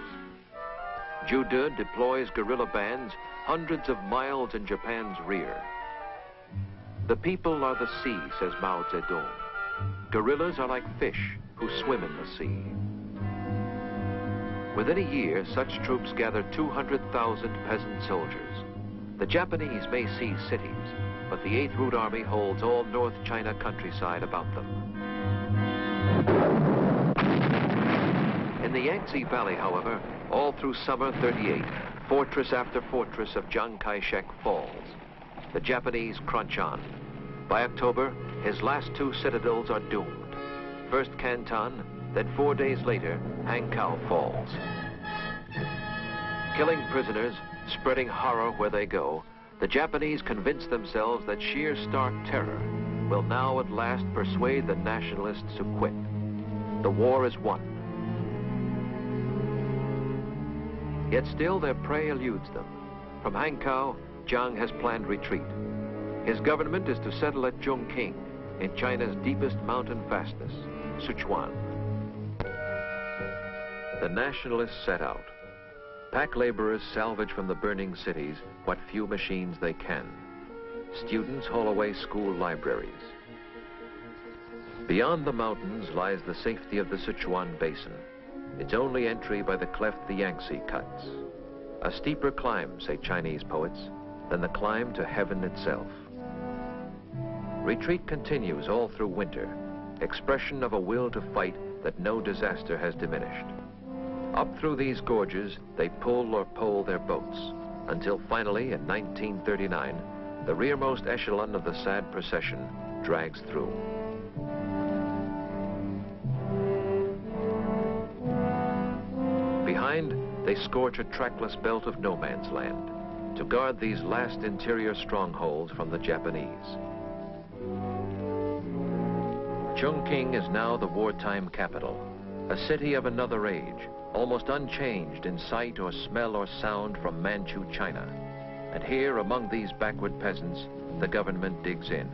Zhu De deploys guerrilla bands hundreds of miles in Japan's rear. The people are the sea, says Mao Zedong. Guerrillas are like fish who swim in the sea. Within a year, such troops gather 200,000 peasant soldiers. The Japanese may seize cities, but the 8th Route Army holds all North China countryside about them. In the Yangtze Valley, however, all through summer '38, fortress after fortress of Chiang Kai-shek falls. The Japanese crunch on. By October, his last 2 citadels are doomed. First Canton, then 4 days later, Hankow falls. Killing prisoners, spreading horror where they go, the Japanese convince themselves that sheer stark terror will now at last persuade the nationalists to quit. The war is won. Yet still their prey eludes them. From Hankow, Jiang has planned retreat. His government is to settle at Chongqing, in China's deepest mountain fastness, Sichuan. The nationalists set out. Pack laborers salvage from the burning cities what few machines they can. Students haul away school libraries. Beyond the mountains lies the safety of the Sichuan Basin, its only entry by the cleft the Yangtze cuts. A steeper climb, say Chinese poets, than the climb to heaven itself. Retreat continues all through winter, expression of a will to fight that no disaster has diminished. Up through these gorges, they pull or pole their boats, until finally, in 1939, the rearmost echelon of the sad procession drags through. Behind, they scorch a trackless belt of no man's land to guard these last interior strongholds from the Japanese. Chongqing is now the wartime capital, a city of another age, almost unchanged in sight or smell or sound from Manchu China. And here, among these backward peasants, the government digs in.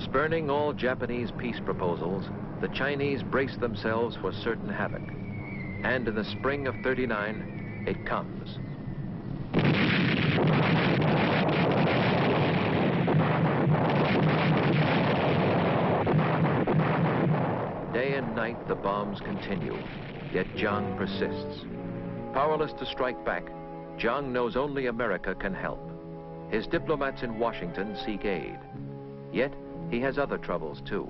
Spurning all Japanese peace proposals, the Chinese brace themselves for certain havoc. And in the spring of '39, it comes. Day and night, the bombs continue, yet Jiang persists. Powerless to strike back, Jiang knows only America can help. His diplomats in Washington seek aid. Yet, he has other troubles, too.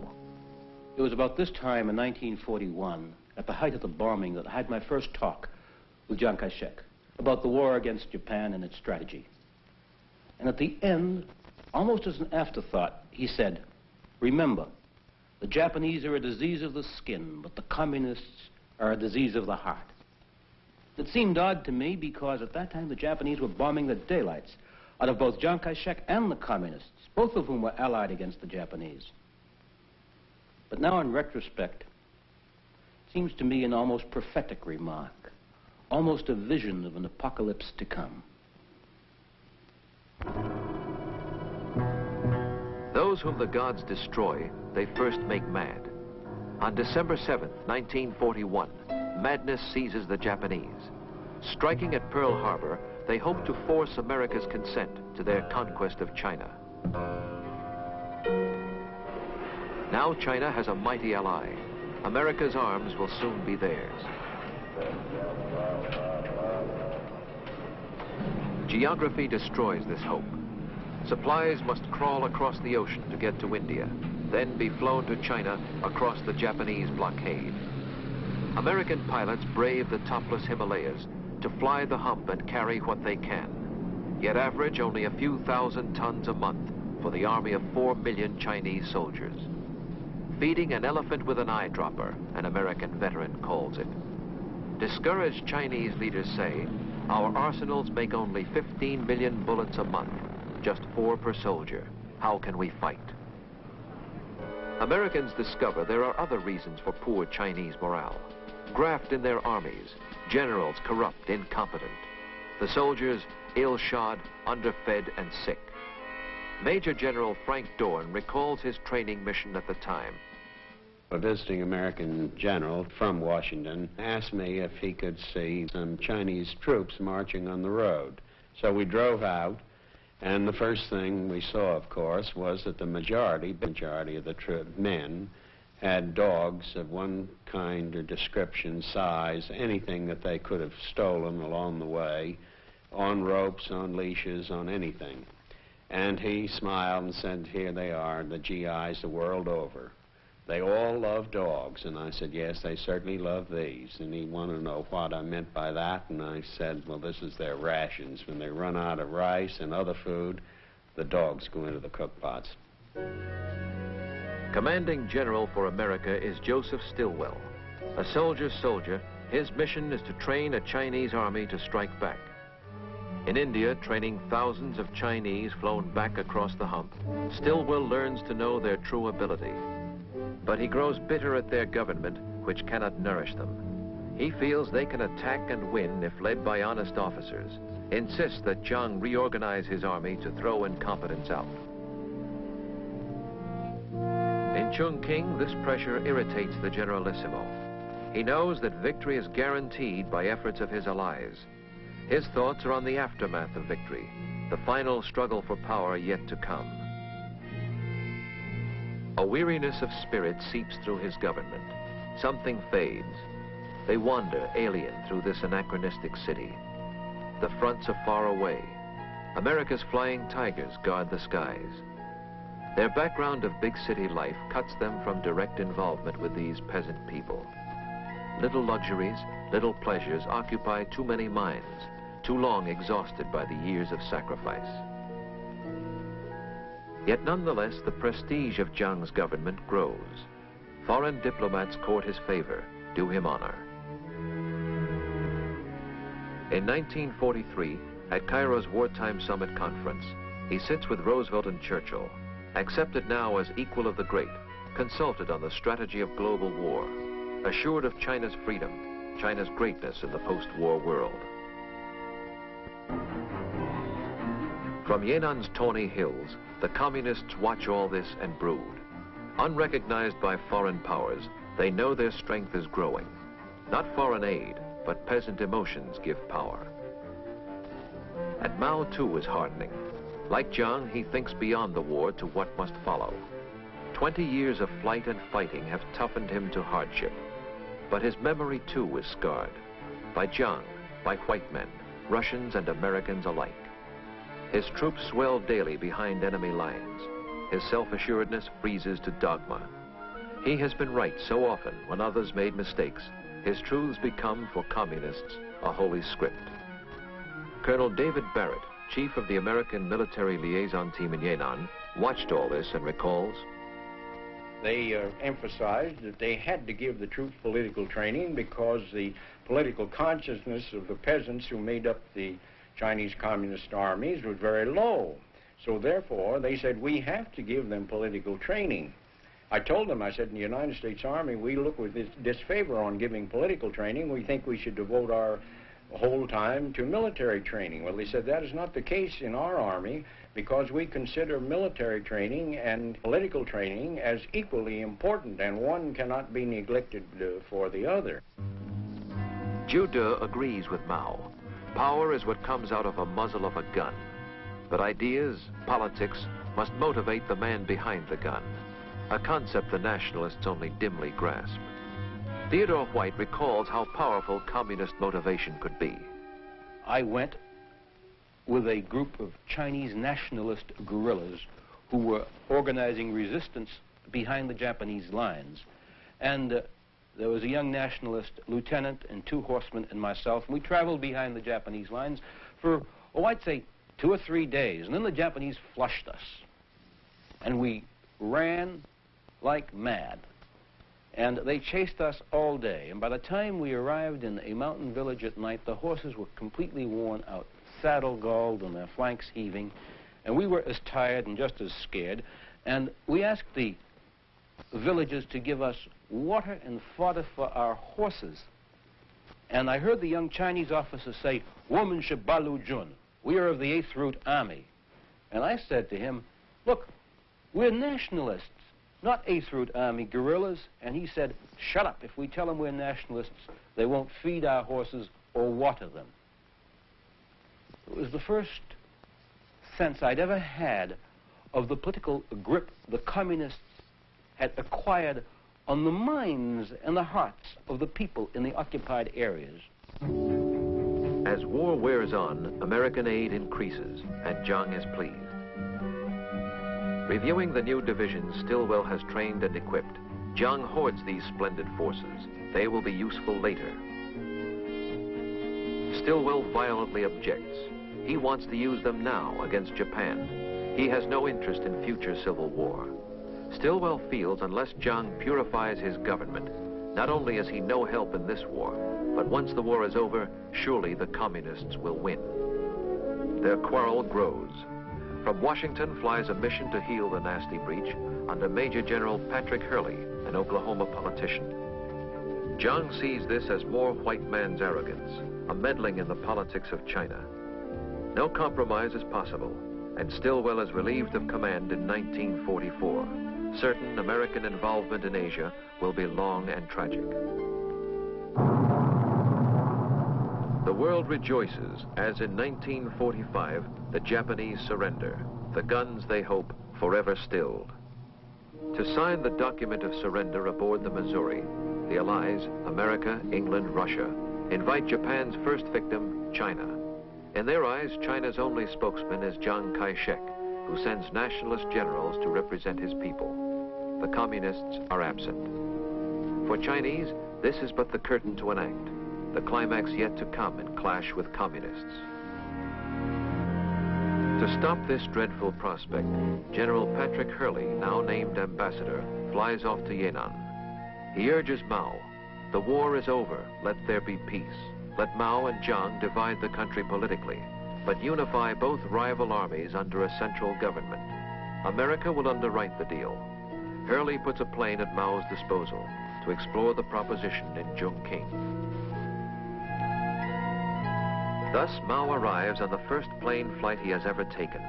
It was about this time in 1941, at the height of the bombing, that I had my first talk with Chiang Kai-shek about the war against Japan and its strategy. And at the end, almost as an afterthought, he said, "Remember, the Japanese are a disease of the skin, but the communists are a disease of the heart." It seemed odd to me because at that time the Japanese were bombing the daylights out of both Chiang Kai-shek and the communists, both of whom were allied against the Japanese. But now in retrospect, it seems to me an almost prophetic remark, almost a vision of an apocalypse to come. Those whom the gods destroy, they first make mad. On December 7th, 1941, madness seizes the Japanese. Striking at Pearl Harbor, they hope to force America's consent to their conquest of China. Now China has a mighty ally. America's arms will soon be theirs. Geography destroys this hope. Supplies must crawl across the ocean to get to India, then be flown to China across the Japanese blockade. American pilots brave the topless Himalayas to fly the hump and carry what they can, yet average only a few thousand tons a month for the army of 4 million Chinese soldiers. feeding an elephant with an eyedropper, an American veteran calls it. Discouraged Chinese leaders say, our arsenals make only 15 million bullets a month, just 4 per soldier. How can we fight? Americans discover there are other reasons for poor Chinese morale. Graft in their armies, generals corrupt, incompetent. The soldiers ill-shod, underfed, and sick. Major General Frank Dorn recalls his training mission at the time. A visiting American general from Washington asked me if he could see some Chinese troops marching on the road. So we drove out, and the first thing we saw, of course, was that the majority of the men had dogs of one kind or description, size, anything that they could have stolen along the way, on ropes, on leashes, on anything. And he smiled and said, here they are, the GIs the world over. They all love dogs. And I said, yes, they certainly love these. And he wanted to know what I meant by that. And I said, well, this is their rations. When they run out of rice and other food, the dogs go into the cook pots. Commanding General for America is Joseph Stilwell. A soldier's soldier, his mission is to train a Chinese army to strike back. In India, training thousands of Chinese flown back across the hump, Stilwell learns to know their true ability. But he grows bitter at their government, which cannot nourish them. He feels they can attack and win if led by honest officers, insists that Chiang reorganize his army to throw incompetence out. In Chongqing, this pressure irritates the Generalissimo. He knows that victory is guaranteed by efforts of his allies. His thoughts are on the aftermath of victory, the final struggle for power yet to come. A weariness of spirit seeps through his government. Something fades. They wander alien through this anachronistic city. The fronts are far away. America's flying tigers guard the skies. Their background of big city life cuts them from direct involvement with these peasant people. Little luxuries, little pleasures occupy too many minds, too long exhausted by the years of sacrifice. Yet nonetheless, the prestige of Chiang's government grows. Foreign diplomats court his favor, do him honor. In 1943, at Cairo's Wartime Summit Conference, he sits with Roosevelt and Churchill, accepted now as equal of the great, consulted on the strategy of global war, assured of China's freedom, China's greatness in the post-war world. From Yennan's tawny hills, the communists watch all this and brood. Unrecognized by foreign powers, they know their strength is growing. Not foreign aid, but peasant emotions give power. And Mao too is hardening. Like Chiang, he thinks beyond the war to what must follow. 20 years of flight and fighting have toughened him to hardship. But his memory too is scarred. By Chiang, by white men, Russians and Americans alike. His troops swell daily behind enemy lines. His self-assuredness freezes to dogma. He has been right so often when others made mistakes. His truths become, for communists, a holy script. Colonel David Barrett, chief of the American military liaison team in Yan'an, watched all this and recalls, they emphasized that they had to give the troops political training because the political consciousness of the peasants who made up the Chinese communist armies was very low. So therefore, they said, we have to give them political training. I told them, I said, in the United States Army, we look with disfavor on giving political training. We think we should devote our whole time to military training. Well, they said, that is not the case in our Army because we consider military training and political training as equally important, and one cannot be neglected for the other. Zhu De agrees with Mao. Power is what comes out of a muzzle of a gun. But ideas, politics, must motivate the man behind the gun, a concept the nationalists only dimly grasp. Theodore White recalls how powerful communist motivation could be. I went with a group of Chinese nationalist guerrillas who were organizing resistance behind the Japanese lines. And there was a young nationalist lieutenant and 2 horsemen and myself, and we traveled behind the Japanese lines for, oh, I'd say 2 or 3 days. And then the Japanese flushed us. And we ran like mad. And they chased us all day. And by the time we arrived in a mountain village at night, the horses were completely worn out, saddle-galled and their flanks heaving. And we were as tired and just as scared. And we asked the villagers to give us water and fodder for our horses. And I heard the young Chinese officer say, "Woman Shabalu Jun, we are of the 8th Route Army." And I said to him, "Look, we're nationalists, not 8th Route Army guerrillas." And he said, "Shut up. If we tell them we're nationalists, they won't feed our horses or water them." It was the first sense I'd ever had of the political grip the communists had acquired on the minds and the hearts of the people in the occupied areas. As war wears on, American aid increases, and Jiang is pleased. Reviewing the new divisions Stilwell has trained and equipped, Jiang hoards these splendid forces. They will be useful later. Stilwell violently objects. He wants to use them now against Japan. He has no interest in future civil war. Stilwell feels unless Jiang purifies his government, not only is he no help in this war, but once the war is over, surely the communists will win. Their quarrel grows. From Washington flies a mission to heal the nasty breach under Major General Patrick Hurley, an Oklahoma politician. Jiang sees this as more white man's arrogance, a meddling in the politics of China. No compromise is possible, and Stilwell is relieved of command in 1944. Certain American involvement in Asia will be long and tragic. The world rejoices as in 1945 the Japanese surrender, the guns they hope forever stilled. To sign the document of surrender aboard the Missouri, the Allies, America, England, Russia, invite Japan's first victim, China. In their eyes, China's only spokesman is Chiang Kai-shek, who sends nationalist generals to represent his people. The communists are absent. For Chinese, this is but the curtain to an act, the climax yet to come in clash with communists. To stop this dreadful prospect, General Patrick Hurley, now named ambassador, flies off to Yan'an. He urges Mao, "The war is over, let there be peace. Let Mao and Jiang divide the country politically, but unify both rival armies under a central government. America will underwrite the deal." Hurley puts a plane at Mao's disposal to explore the proposition in Chongqing. Thus, Mao arrives on the first plane flight he has ever taken.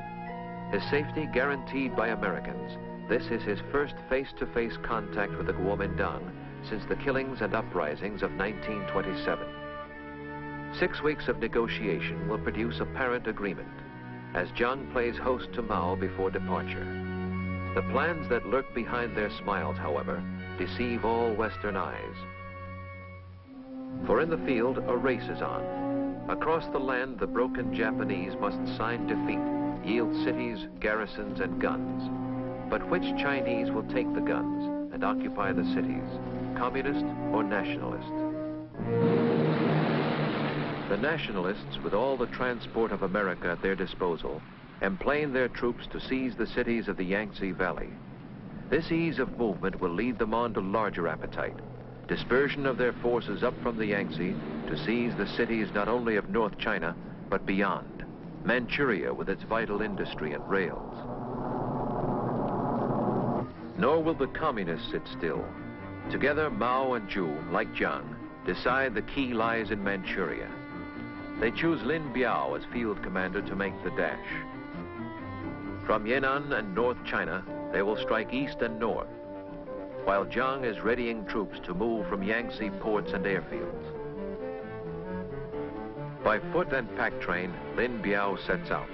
His safety guaranteed by Americans, this is his first face-to-face contact with the Kuomintang since the killings and uprisings of 1927. 6 weeks of negotiation will produce apparent agreement, as Jiang plays host to Mao before departure. The plans that lurk behind their smiles, however, deceive all Western eyes. For in the field, a race is on. Across the land, the broken Japanese must sign defeat, yield cities, garrisons, and guns. But which Chinese will take the guns and occupy the cities, communist or nationalist? The nationalists, with all the transport of America at their disposal, emplane their troops to seize the cities of the Yangtze Valley. This ease of movement will lead them on to larger appetite, dispersion of their forces up from the Yangtze to seize the cities not only of North China, but beyond, Manchuria with its vital industry and rails. Nor will the communists sit still. Together, Mao and Zhu, like Jiang, decide the key lies in Manchuria. They choose Lin Biao as field commander to make the dash. From Yan'an and North China, they will strike east and north, while Jiang is readying troops to move from Yangtze ports and airfields. By foot and pack train, Lin Biao sets out.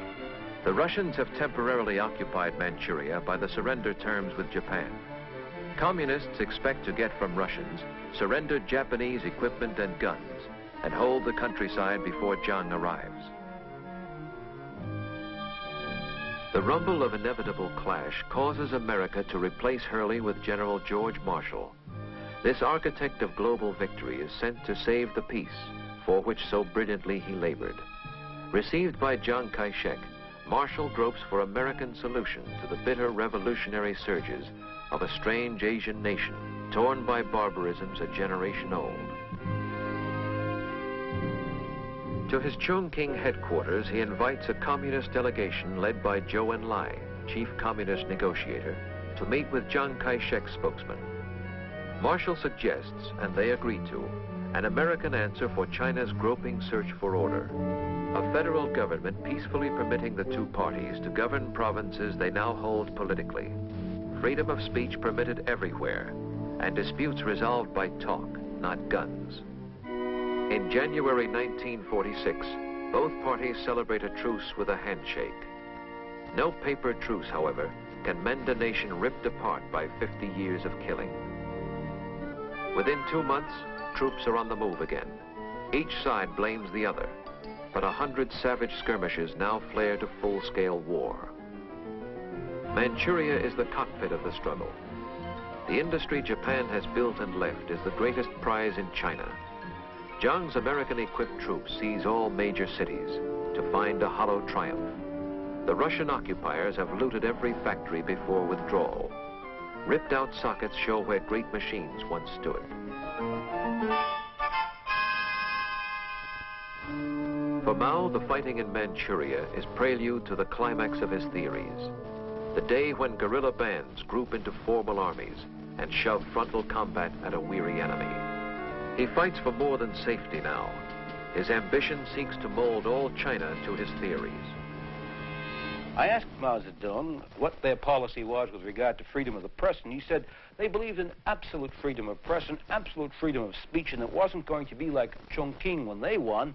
The Russians have temporarily occupied Manchuria by the surrender terms with Japan. Communists expect to get from Russians surrendered Japanese equipment and guns and hold the countryside before Jiang arrives. The rumble of inevitable clash causes America to replace Hurley with General George Marshall. This architect of global victory is sent to save the peace for which so brilliantly he labored. Received by Chiang Kai-shek, Marshall gropes for American solution to the bitter revolutionary surges of a strange Asian nation torn by barbarisms a generation old. To his Chongqing headquarters, he invites a communist delegation led by Zhou Enlai, chief communist negotiator, to meet with Chiang Kai-shek's spokesman. Marshall suggests, and they agree to, an American answer for China's groping search for order. A federal government peacefully permitting the two parties to govern provinces they now hold politically. Freedom of speech permitted everywhere, and disputes resolved by talk, not guns. In January 1946, both parties celebrate a truce with a handshake. No paper truce, however, can mend a nation ripped apart by 50 years of killing. Within 2 months, troops are on the move again. Each side blames the other, but 100 savage skirmishes now flare to full-scale war. Manchuria is the cockpit of the struggle. The industry Japan has built and left is the greatest prize in China. Jiang's American-equipped troops seize all major cities to find a hollow triumph. The Russian occupiers have looted every factory before withdrawal. Ripped-out sockets show where great machines once stood. For Mao, the fighting in Manchuria is prelude to the climax of his theories. The day when guerrilla bands group into formal armies and shove frontal combat at a weary enemy. He fights for more than safety now. His ambition seeks to mold all China to his theories. I asked Mao Zedong what their policy was with regard to freedom of the press, and he said they believed in absolute freedom of press and absolute freedom of speech, and it wasn't going to be like Chongqing when they won.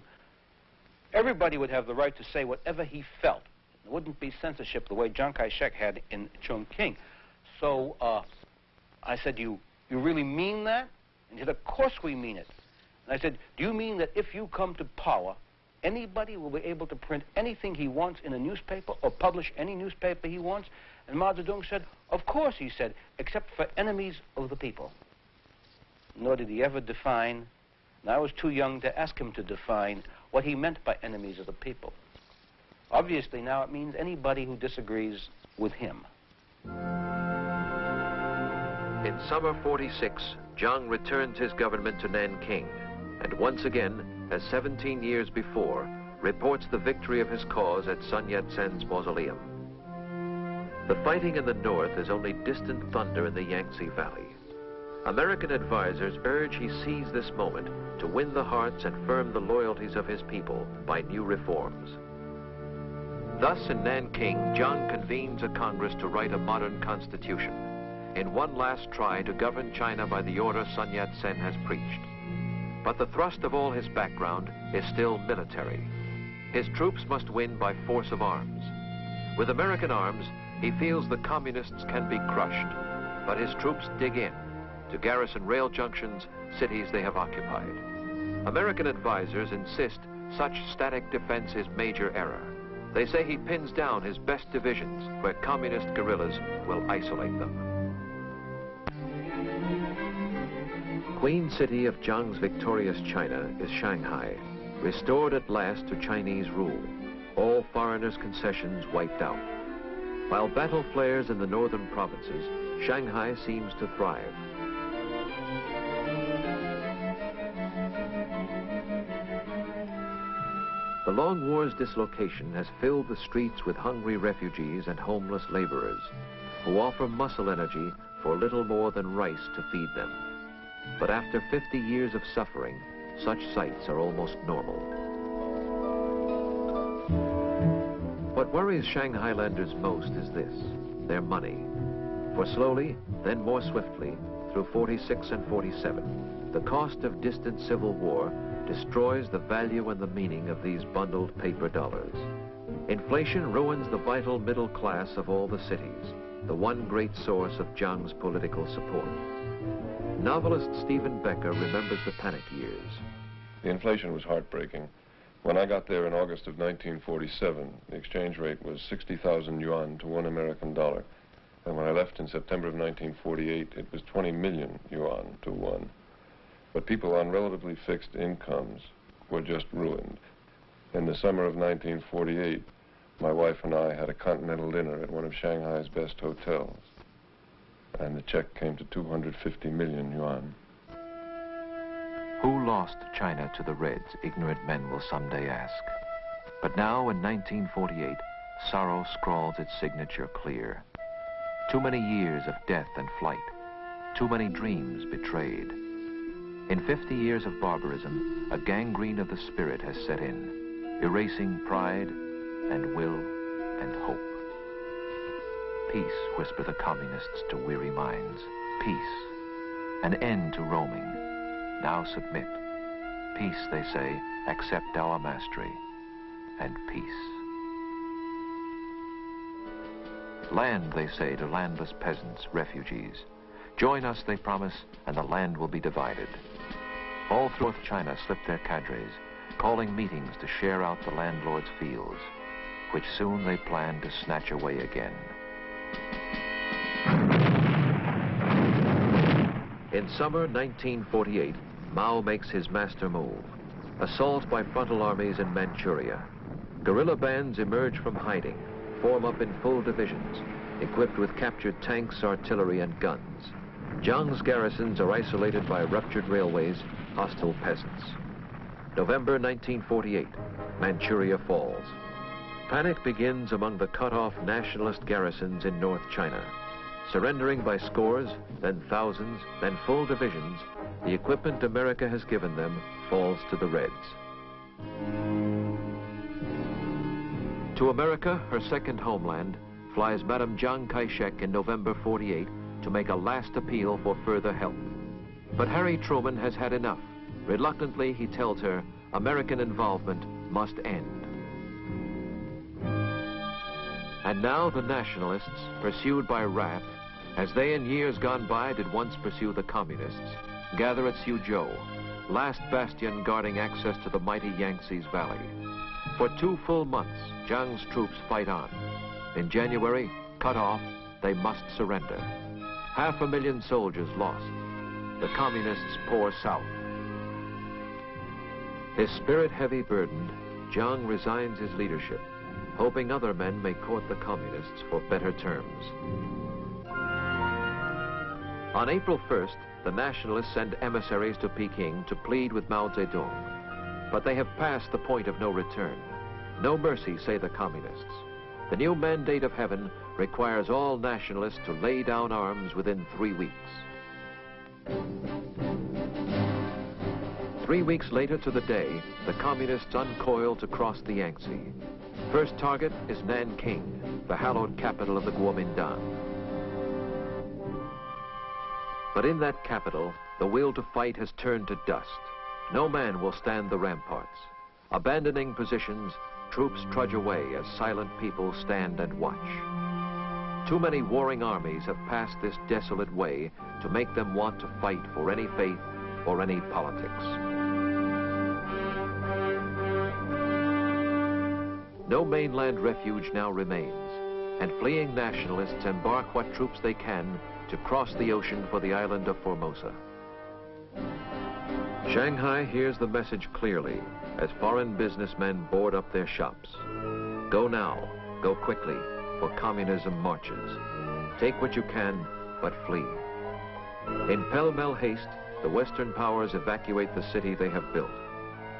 Everybody would have the right to say whatever he felt. There wouldn't be censorship the way Chiang Kai-shek had in Chongqing. So I said, you really mean that? And he said, of course we mean it. And I said, do you mean that if you come to power, anybody will be able to print anything he wants in a newspaper or publish any newspaper he wants? And Mao Zedong said, of course, he said, except for enemies of the people. Nor did he ever define, and I was too young to ask him to define what he meant by enemies of the people. Obviously, now it means anybody who disagrees with him. In summer 46, Jiang returns his government to Nanking, and once again, as 17 years before, reports the victory of his cause at Sun Yat-sen's mausoleum. The fighting in the north is only distant thunder in the Yangtze Valley. American advisors urge he seize this moment to win the hearts and firm the loyalties of his people by new reforms. Thus, in Nanking, Jiang convenes a Congress to write a modern constitution, in one last try to govern China by the order Sun Yat-sen has preached. But the thrust of all his background is still military. His troops must win by force of arms. With American arms, he feels the communists can be crushed, but his troops dig in to garrison rail junctions, cities they have occupied. American advisors insist such static defense is major error. They say he pins down his best divisions where communist guerrillas will isolate them. Queen city of Jiang's victorious China is Shanghai, restored at last to Chinese rule, all foreigners' concessions wiped out. While battle flares in the northern provinces, Shanghai seems to thrive. The long war's dislocation has filled the streets with hungry refugees and homeless laborers who offer muscle energy for little more than rice to feed them. But after 50 years of suffering, such sights are almost normal. What worries Shanghailanders most is this, their money. For slowly, then more swiftly, through 46 and 47, the cost of distant civil war destroys the value and the meaning of these bundled paper dollars. Inflation ruins the vital middle class of all the cities, the one great source of Jiang's political support. Novelist Stephen Becker remembers the panic years. The inflation was heartbreaking. When I got there in August of 1947, the exchange rate was 60,000 yuan to 1 American dollar. And when I left in September of 1948, it was 20 million yuan to 1. But people on relatively fixed incomes were just ruined. In the summer of 1948, my wife and I had a continental dinner at one of Shanghai's best hotels. and the check came to 250 million yuan. Who lost China to the Reds, ignorant men will someday ask. But now, in 1948, sorrow scrawls its signature clear. Too many years of death and flight, too many dreams betrayed. In 50 years of barbarism, a gangrene of the spirit has set in, erasing pride and will and hope. Peace, whisper the communists to weary minds. Peace. An end to roaming. Now submit. Peace, they say, accept our mastery. And peace. Land, they say, to landless peasants, refugees. Join us, they promise, and the land will be divided. All through China slip their cadres, calling meetings to share out the landlord's fields, which soon they plan to snatch away again. In summer 1948, Mao makes his master move. Assault by frontal armies in Manchuria. Guerrilla bands emerge from hiding, form up in full divisions, equipped with captured tanks, artillery, and guns. Jiang's garrisons are isolated by ruptured railways, hostile peasants. November 1948, Manchuria falls. Panic begins among the cut-off nationalist garrisons in North China. Surrendering by scores, then thousands, then full divisions, the equipment America has given them falls to the Reds. To America, her second homeland, flies Madame Chiang Kai-shek in November 48 to make a last appeal for further help. But Harry Truman has had enough. Reluctantly, he tells her American involvement must end. And now the nationalists, pursued by wrath, as they in years gone by did once pursue the communists, gather at Suzhou, last bastion guarding access to the mighty Yangtze's valley. For 2 full months, Jiang's troops fight on. In January, cut off, they must surrender. 500,000 soldiers lost. The communists pour south. His spirit heavy burdened, Jiang resigns his leadership, hoping other men may court the communists for better terms. On April 1st, the nationalists send emissaries to Peking to plead with Mao Zedong. But they have passed the point of no return. No mercy, say the communists. The new mandate of heaven requires all nationalists to lay down arms within 3 weeks. 3 weeks later to the day, the communists uncoil to cross the Yangtze. First target is Nanking, the hallowed capital of the Kuomintang. But in that capital, the will to fight has turned to dust. No man will stand the ramparts. Abandoning positions, troops trudge away as silent people stand and watch. Too many warring armies have passed this desolate way to make them want to fight for any faith or any politics. No mainland refuge now remains, and fleeing nationalists embark what troops they can to cross the ocean for the island of Formosa. Shanghai hears the message clearly as foreign businessmen board up their shops. Go now, go quickly, for communism marches. Take what you can, but flee. In pell-mell haste, the Western powers evacuate the city they have built,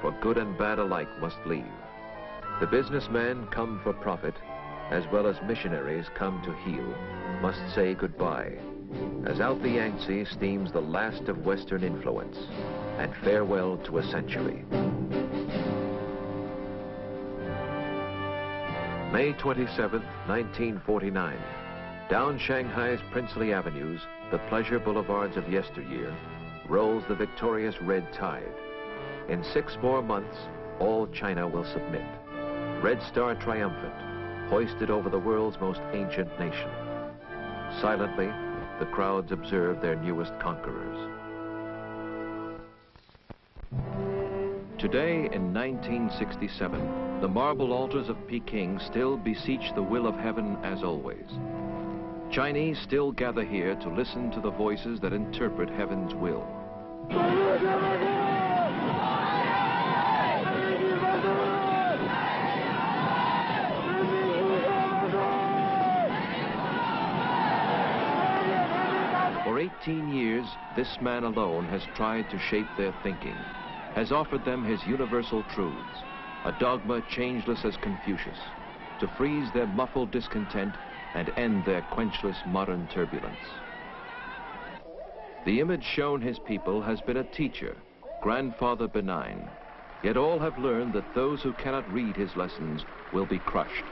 for good and bad alike must leave. The businessmen come for profit, as well as missionaries come to heal, must say goodbye, as out the Yangtze steams the last of Western influence, and farewell to a century. May 27, 1949. Down Shanghai's princely avenues, the pleasure boulevards of yesteryear, rolls the victorious red tide. In 6 more months, all China will submit. Red Star triumphant, hoisted over the world's most ancient nation. Silently, the crowds observe their newest conquerors. Today, in 1967, the marble altars of Peking still beseech the will of heaven as always. Chinese still gather here to listen to the voices that interpret heaven's will. 18 years, this man alone has tried to shape their thinking, has offered them his universal truths, a dogma changeless as Confucius, to freeze their muffled discontent and end their quenchless modern turbulence. The image shown his people has been a teacher, grandfather benign, yet all have learned that those who cannot read his lessons will be crushed.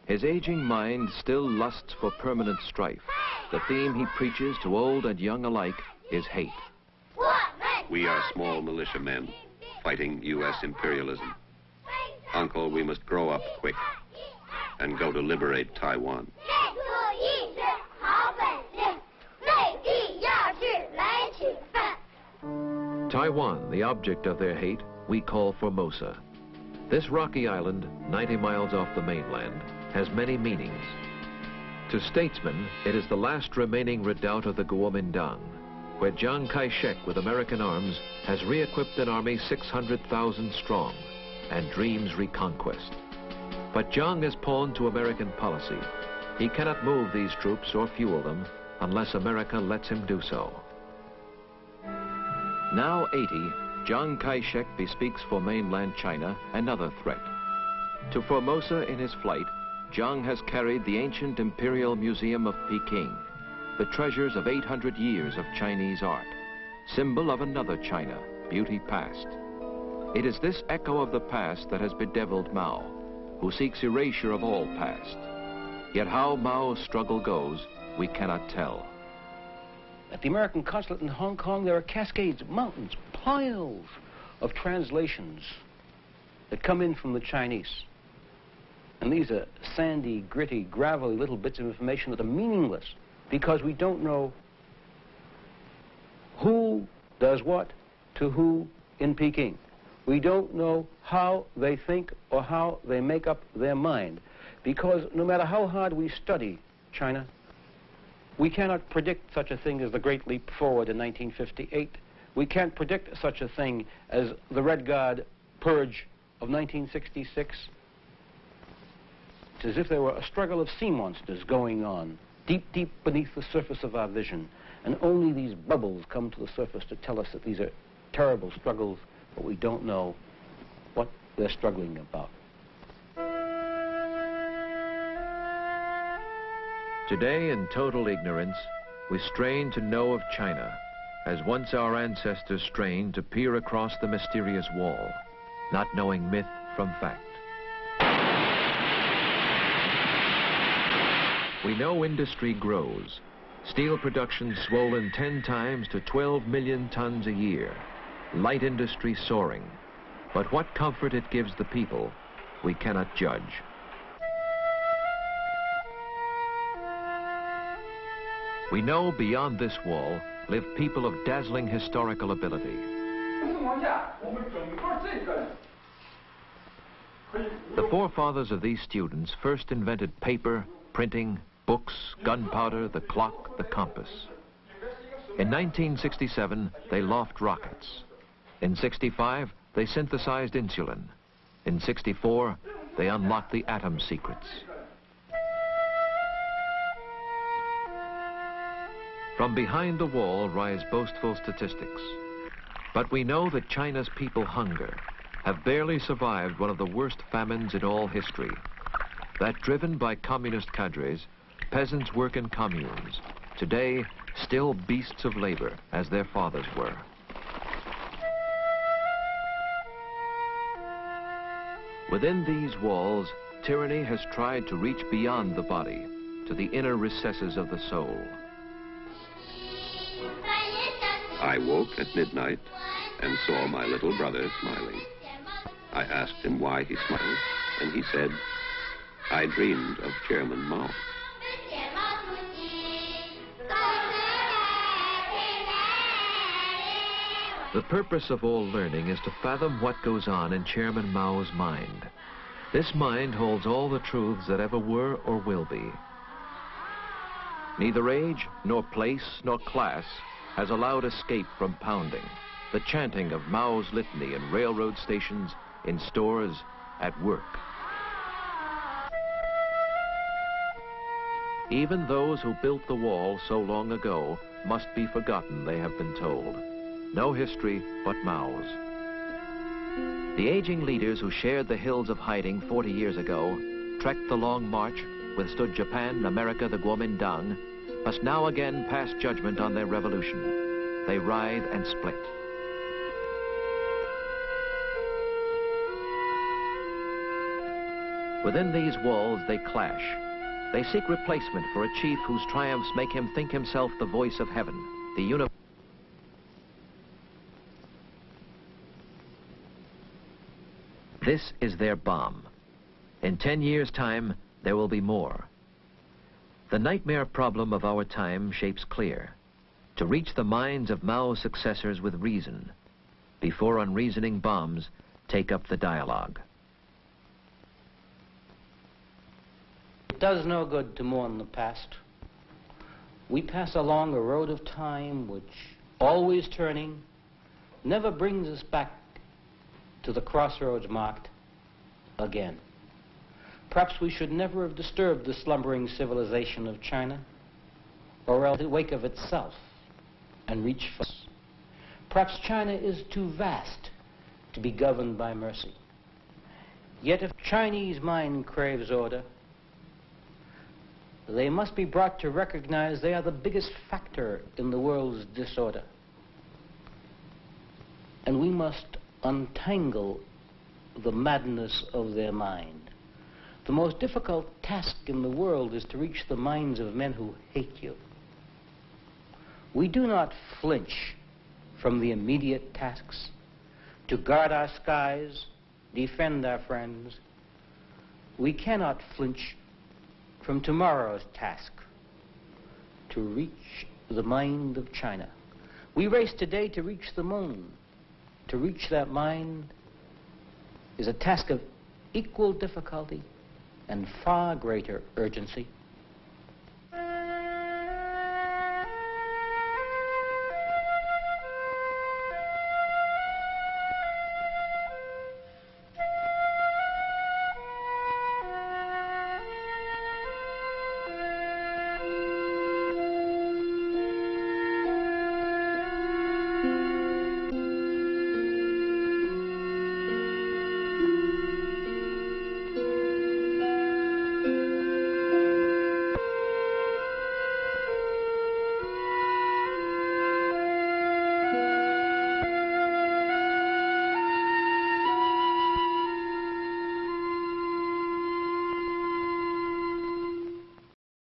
His aging mind still lusts for permanent strife. The theme he preaches to old and young alike is hate. We are small militiamen fighting U.S. imperialism. Uncle, we must grow up quick and go to liberate Taiwan. Taiwan, the object of their hate, we call Formosa. This rocky island, 90 miles off the mainland, has many meanings. To statesmen, it is the last remaining redoubt of the Kuomintang, where Chiang Kai-shek with American arms has re-equipped an army 600,000 strong and dreams reconquest. But Chiang is pawned to American policy. He cannot move these troops or fuel them unless America lets him do so. Now 80, Chiang Kai-shek bespeaks for mainland China another threat. To Formosa in his flight, Chiang has carried the ancient Imperial Museum of Peking, the treasures of 800 years of Chinese art, symbol of another China, beauty past. It is this echo of the past that has bedeviled Mao, who seeks erasure of all past. Yet how Mao's struggle goes, we cannot tell. At the American consulate in Hong Kong, there are cascades, mountains, piles of translations that come in from the Chinese. And these are sandy, gritty, gravelly little bits of information that are meaningless because we don't know who does what to who in Peking. We don't know how they think or how they make up their mind, because no matter how hard we study China, we cannot predict such a thing as the Great Leap Forward in 1958. We can't predict such a thing as the Red Guard purge of 1966. It's as if there were a struggle of sea monsters going on, deep, deep beneath the surface of our vision. And only these bubbles come to the surface to tell us that these are terrible struggles, but we don't know what they're struggling about. Today, in total ignorance, we strain to know of China, as once our ancestors strained to peer across the mysterious wall, not knowing myth from fact. We know industry grows. Steel production swollen 10 times to 12 million tons a year. Light industry soaring. But what comfort it gives the people, we cannot judge. We know beyond this wall live people of dazzling historical ability. The forefathers of these students first invented paper, printing, books, gunpowder, the clock, the compass. In 1967, they launched rockets. In 65, they synthesized insulin. In 64, they unlocked the atom secrets. From behind the wall rise boastful statistics. But we know that China's people hunger, have barely survived one of the worst famines in all history. That driven by communist cadres, peasants work in communes, today still beasts of labor as their fathers were. Within these walls, tyranny has tried to reach beyond the body, to the inner recesses of the soul. I woke at midnight and saw my little brother smiling. I asked him why he smiled, and he said, I dreamed of Chairman Mao. The purpose of all learning is to fathom what goes on in Chairman Mao's mind. This mind holds all the truths that ever were or will be. Neither age, nor place, nor class has allowed escape from pounding, the chanting of Mao's litany in railroad stations, in stores, at work. Even those who built the wall so long ago must be forgotten, they have been told. No history but Mao's. The aging leaders who shared the hills of hiding 40 years ago, trekked the long march, withstood Japan, America, the Kuomintang, must now again pass judgment on their revolution. They writhe and split. Within these walls, they clash. They seek replacement for a chief whose triumphs make him think himself the voice of heaven, the universe. This is their bomb. In 10 years' time, there will be more. The nightmare problem of our time shapes clear: to reach the minds of Mao's successors with reason, before unreasoning bombs take up the dialogue. It does no good to mourn the past. We pass along a road of time which, always turning, never brings us back to the crossroads marked again. Perhaps we should never have disturbed the slumbering civilization of China, or else it wake of itself and reach for us. Perhaps China is too vast to be governed by mercy. Yet if Chinese mind craves order, they must be brought to recognize they are the biggest factor in the world's disorder. And we must untangle the madness of their mind. The most difficult task in the world is to reach the minds of men who hate you. We do not flinch from the immediate tasks to guard our skies, defend our friends. We cannot flinch from tomorrow's task, to reach the mind of China. We race today to reach the moon. To reach that mind is a task of equal difficulty and far greater urgency.